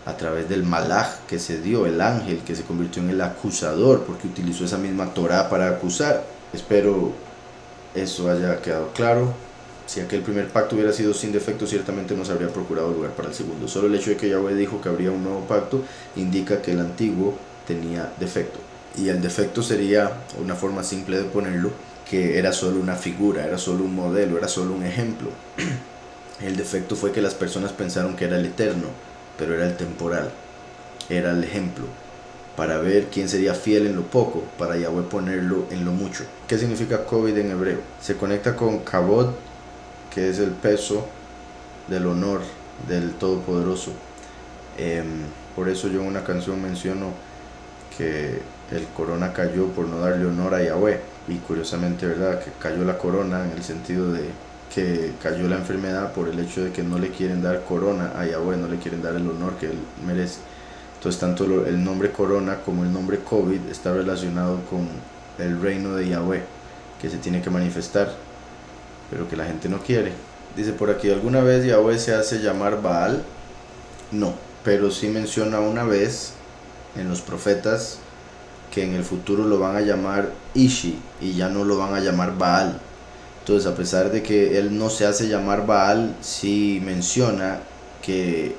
a través del malaj que se dio, el ángel que se convirtió en el acusador, porque utilizó esa misma Torah para acusar. Espero eso haya quedado claro. Si aquel primer pacto hubiera sido sin defecto, ciertamente no se habría procurado lugar para el segundo. Solo el hecho de que Yahweh dijo que habría un nuevo pacto indica que el antiguo tenía defecto. Y el defecto sería una forma simple de ponerlo, que era solo una figura, era solo un modelo, era solo un ejemplo. El defecto fue que las personas pensaron que era el eterno, pero era el temporal, era el ejemplo, para ver quién sería fiel en lo poco, para Yahweh ponerlo en lo mucho. ¿Qué significa COVID en hebreo? Se conecta con kabod, que es el peso del honor del Todopoderoso. Por eso yo en una canción menciono que el corona cayó por no darle honor a Yahweh, y curiosamente, ¿verdad?, que cayó la corona en el sentido de que cayó la enfermedad por el hecho de que no le quieren dar corona a Yahweh, no le quieren dar el honor que él merece. Entonces tanto el nombre corona como el nombre COVID está relacionado con el reino de Yahweh, que se tiene que manifestar, pero que la gente no quiere. Dice por aquí, ¿alguna vez Yahweh se hace llamar Baal? No, pero sí menciona una vez en los profetas que en el futuro lo van a llamar Ishi y ya no lo van a llamar Baal. Entonces, a pesar de que él no se hace llamar Baal, sí menciona que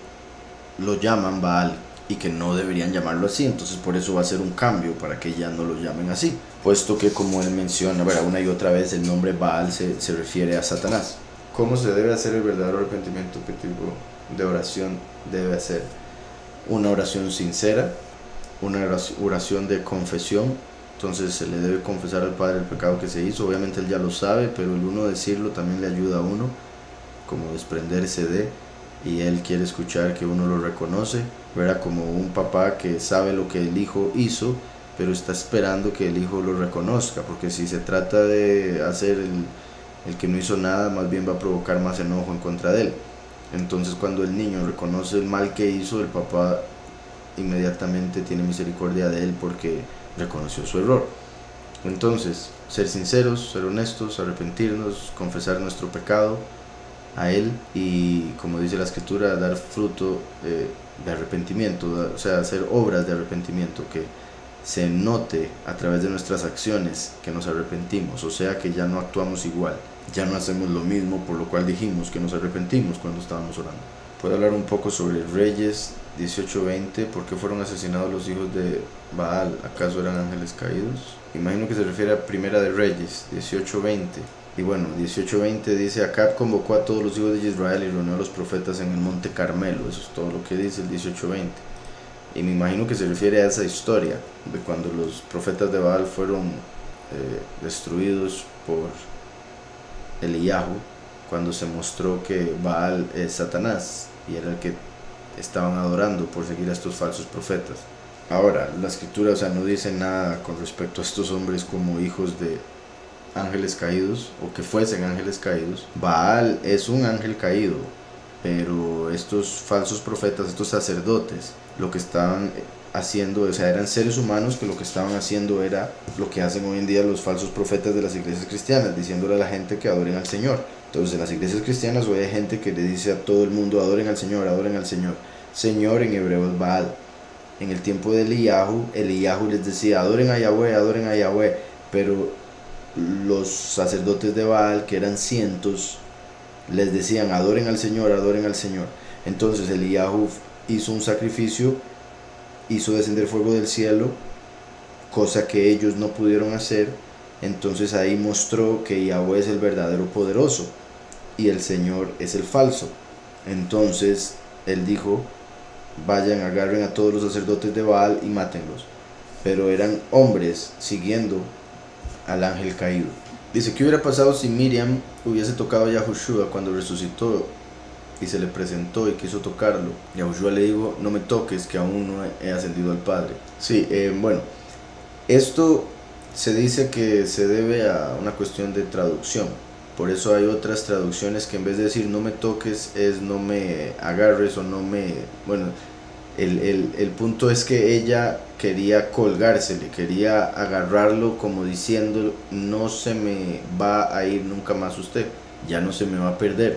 lo llaman Baal y que no deberían llamarlo así. Entonces por eso va a ser un cambio para que ya no lo llamen así, puesto que, como él menciona, ¿verdad?, una y otra vez el nombre Baal se refiere a Satanás. ¿Cómo se debe hacer el verdadero arrepentimiento? ¿Qué tipo de oración debe hacer? Una oración sincera, una oración de confesión. Entonces se le debe confesar al Padre el pecado que se hizo. Obviamente él ya lo sabe, pero el uno decirlo también le ayuda a uno, como desprenderse de, y él quiere escuchar que uno lo reconoce, ¿verdad? Como un papá que sabe lo que el hijo hizo, pero está esperando que el hijo lo reconozca, porque si se trata de hacer el que no hizo nada, más bien va a provocar más enojo en contra de él. Entonces cuando el niño reconoce el mal que hizo, el papá inmediatamente tiene misericordia de él porque reconoció su error. Entonces, ser sinceros, ser honestos, arrepentirnos, confesar nuestro pecado a él, y, como dice la escritura, dar fruto de arrepentimiento, o sea, hacer obras de arrepentimiento, que se note a través de nuestras acciones que nos arrepentimos, o sea, que ya no actuamos igual, ya no hacemos lo mismo por lo cual dijimos que nos arrepentimos cuando estábamos orando. Puedo hablar un poco sobre Reyes 18:20. ¿Por qué fueron asesinados los hijos de Baal? ¿Acaso eran ángeles caídos? Imagino que se refiere a Primera de Reyes 18:20. Y bueno, 18:20 dice: Acab convocó a todos los hijos de Israel y reunió a los profetas en el monte Carmelo. Eso es todo lo que dice el 18:20. Y me imagino que se refiere a esa historia de cuando los profetas de Baal fueron destruidos por Eliyahu, cuando se mostró que Baal es Satanás y era el que estaban adorando por seguir a estos falsos profetas. Ahora, la escritura, o sea, no dice nada con respecto a estos hombres como hijos de ángeles caídos o que fuesen ángeles caídos. Baal es un ángel caído, pero estos falsos profetas, estos sacerdotes, lo que estaban haciendo, o sea, eran seres humanos que lo que estaban haciendo era lo que hacen hoy en día los falsos profetas de las iglesias cristianas, diciéndole a la gente que adoren al Señor. Entonces en las iglesias cristianas hoy hay gente que le dice a todo el mundo: adoren al Señor, adoren al Señor. Señor en hebreo es Baal. En el tiempo de Eliyahu les decía: adoren a Yahweh, pero los sacerdotes de Baal, que eran cientos, les decían: adoren al Señor, adoren al Señor. Entonces Eliyahu hizo un sacrificio, hizo descender fuego del cielo, cosa que ellos no pudieron hacer. Entonces ahí mostró que Yahweh es el verdadero poderoso y el Señor es el falso. Entonces él dijo: vayan, agarren a todos los sacerdotes de Baal y mátenlos. Pero eran hombres siguiendo al ángel caído. Dice: ¿qué hubiera pasado si Miriam hubiese tocado a Yahushua cuando resucitó y se le presentó y quiso tocarlo? Yahushua le dijo: no me toques, que aún no he ascendido al Padre. Sí, bueno, esto se dice que se debe a una cuestión de traducción. Por eso hay otras traducciones que en vez de decir no me toques es no me agarres o no me... Bueno, el punto es que ella quería colgársele, quería agarrarlo como diciendo: no se me va a ir nunca más usted, ya no se me va a perder,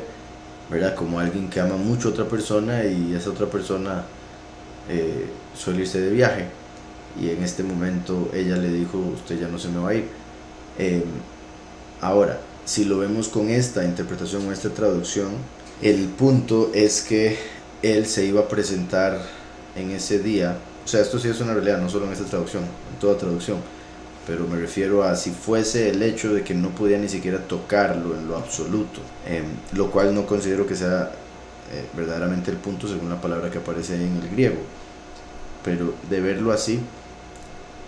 ¿verdad? Como alguien que ama mucho a otra persona y esa otra persona suele irse de viaje. Y en este momento ella le dijo: usted ya no se me va a ir. Ahora, si lo vemos con esta interpretación o esta traducción, el punto es que él se iba a presentar en ese día. O sea, esto sí es una realidad, no solo en esta traducción, en toda traducción, pero me refiero a si fuese el hecho de que no podía ni siquiera tocarlo en lo absoluto, lo cual no considero que sea verdaderamente el punto según la palabra que aparece ahí en el griego. Pero de verlo así,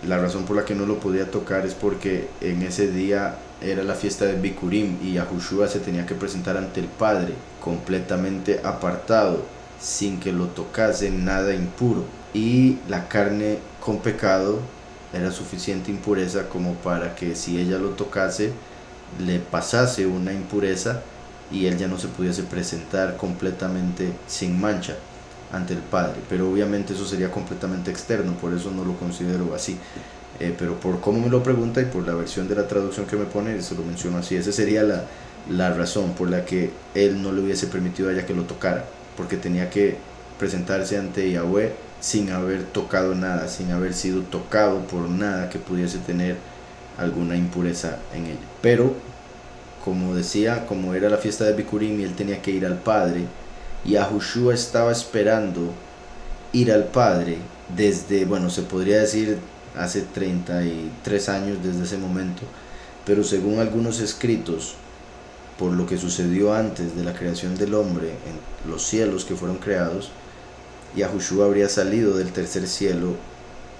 la razón por la que no lo podía tocar es porque en ese día era la fiesta de Bikurim y Yahushua se tenía que presentar ante el Padre completamente apartado, sin que lo tocase nada impuro, y la carne con pecado era suficiente impureza como para que si ella lo tocase le pasase una impureza y él ya no se pudiese presentar completamente sin mancha ante el Padre. Pero obviamente eso sería completamente externo, por eso no lo considero así. Pero por cómo me lo pregunta y por la versión de la traducción que me pone, se lo menciono así. Esa sería la razón por la que él no le hubiese permitido a ella que lo tocara, porque tenía que presentarse ante Yahweh sin haber tocado nada, sin haber sido tocado por nada que pudiese tener alguna impureza en ella. Pero, como decía, como era la fiesta de Bikurim y él tenía que ir al Padre, Yahushua estaba esperando ir al Padre desde, bueno, se podría decir hace 33 años desde ese momento, pero según algunos escritos, por lo que sucedió antes de la creación del hombre en los cielos que fueron creados, Yahushua habría salido del tercer cielo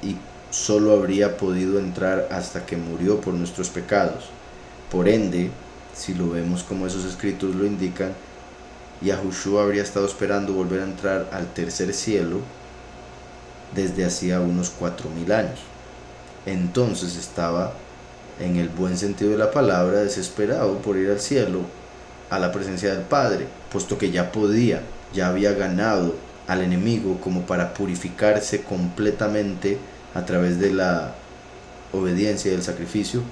y solo habría podido entrar hasta que murió por nuestros pecados. Por ende, si lo vemos como esos escritos lo indican, Yahushua habría estado esperando volver a entrar al tercer cielo desde hacía unos 4000 años. Entonces estaba, en el buen sentido de la palabra, desesperado por ir al cielo, a la presencia del Padre, puesto que ya podía, ya había ganado al enemigo como para purificarse completamente a través de la obediencia y del sacrificio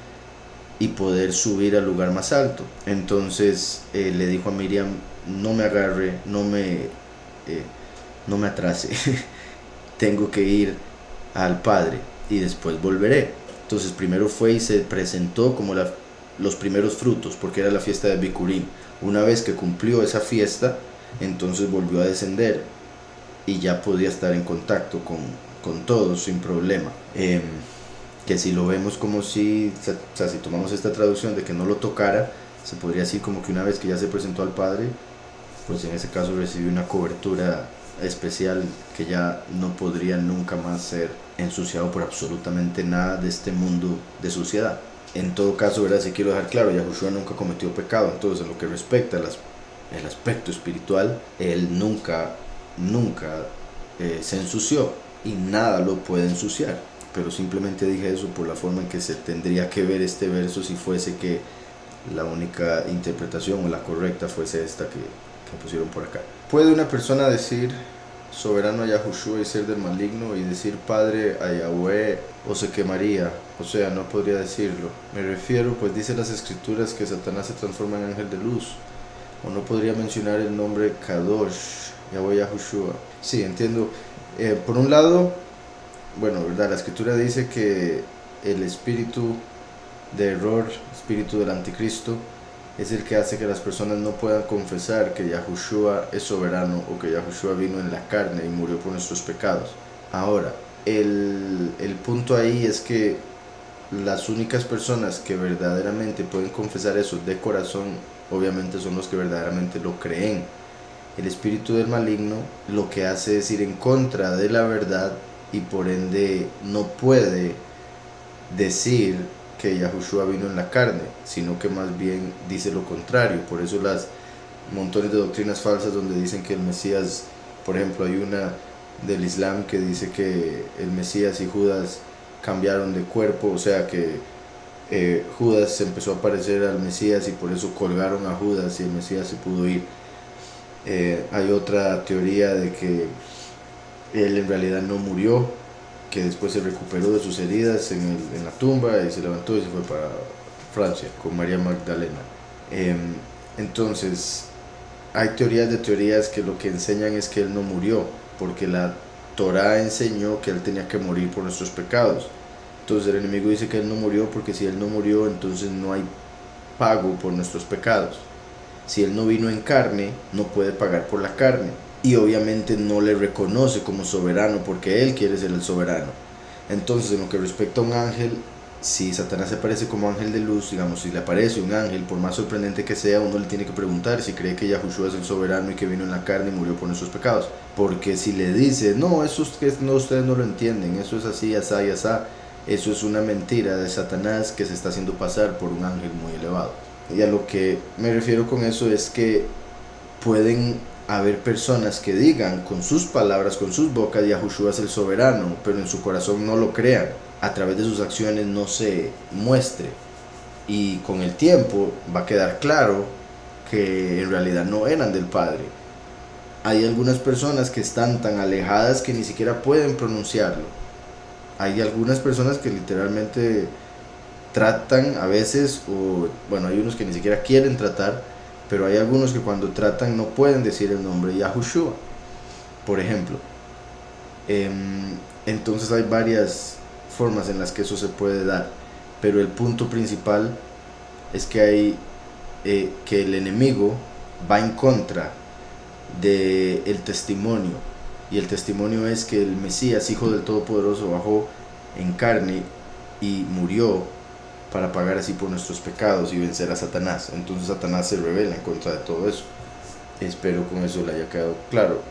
y poder subir al lugar más alto. Entonces le dijo a Miriam: no me agarre, no me atrase, tengo que ir al Padre y después volveré. Entonces primero fue y se presentó como los primeros frutos, porque era la fiesta de Bikurim. Una vez que cumplió esa fiesta, entonces volvió a descender y ya podía estar en contacto con todos sin problema. Que si lo vemos como si, o sea, si tomamos esta traducción de que no lo tocara, se podría decir como que una vez que ya se presentó al Padre, pues en ese caso recibió una cobertura especial que ya no podría nunca más ser ensuciado por absolutamente nada de este mundo de suciedad. En todo caso, ¿verdad? Sí quiero dejar claro, Yahushua nunca cometió pecado, entonces en lo que respecta al aspecto espiritual, él nunca se ensució y nada lo puede ensuciar. Pero simplemente dije eso por la forma en que se tendría que ver este verso si fuese que la única interpretación o la correcta fuese esta que pusieron por acá. ¿Puede una persona decir soberano a Yahushua y ser del maligno y decir padre a Yahweh o se quemaría? O sea, no podría decirlo. Me refiero, pues dice las escrituras que Satanás se transforma en ángel de luz. O no podría mencionar el nombre Kadosh, Yahweh Yahushua. Sí, entiendo. Por un lado, bueno, verdad, la escritura dice que el espíritu de error, espíritu del anticristo, es el que hace que las personas no puedan confesar que Yahushua es soberano o que Yahushua vino en la carne y murió por nuestros pecados. Ahora, el punto ahí es que las únicas personas que verdaderamente pueden confesar eso de corazón, obviamente son los que verdaderamente lo creen. El espíritu del maligno lo que hace es ir en contra de la verdad y por ende no puede decir que Yahushua vino en la carne, sino que más bien dice lo contrario. Por eso las montones de doctrinas falsas donde dicen que el Mesías, por ejemplo, hay una del Islam que dice que el Mesías y Judas cambiaron de cuerpo, o sea que Judas se empezó a parecer al Mesías y por eso colgaron a Judas y el Mesías se pudo ir. Hay otra teoría de que él en realidad no murió, que después se recuperó de sus heridas en la tumba y se levantó y se fue para Francia con María Magdalena. Entonces hay teorías de teorías que lo que enseñan es que él no murió, porque la Torá enseñó que él tenía que morir por nuestros pecados. Entonces el enemigo dice que él no murió porque si él no murió, entonces no hay pago por nuestros pecados. Si él no vino en carne, no puede pagar por la carne. Y obviamente no le reconoce como soberano porque él quiere ser el soberano. Entonces, en lo que respecta a un ángel, si Satanás se aparece como ángel de luz, digamos, si le aparece un ángel, por más sorprendente que sea, uno le tiene que preguntar si cree que Yahushua es el soberano y que vino en la carne y murió por nuestros pecados. Porque si le dice, no, eso es que no, ustedes no lo entienden, eso es así, asá y asá, eso es una mentira de Satanás que se está haciendo pasar por un ángel muy elevado. Y a lo que me refiero con eso es que pueden haber personas que digan con sus palabras, con sus bocas, Yahushua es el soberano, pero en su corazón no lo crean, a través de sus acciones no se muestre. Y con el tiempo va a quedar claro que en realidad no eran del Padre. Hay algunas personas que están tan alejadas que ni siquiera pueden pronunciarlo. Hay algunas personas que literalmente tratan a veces, o bueno, hay unos que ni siquiera quieren tratar, pero hay algunos que cuando tratan no pueden decir el nombre Yahushua, por ejemplo. Entonces hay varias formas en las que eso se puede dar, pero el punto principal es que hay que el enemigo va en contra del testimonio, y el testimonio es que el Mesías, Hijo del Todopoderoso, bajó en carne y murió para pagar así por nuestros pecados y vencer a Satanás. Entonces Satanás se rebela en contra de todo eso. Espero con eso le haya quedado claro.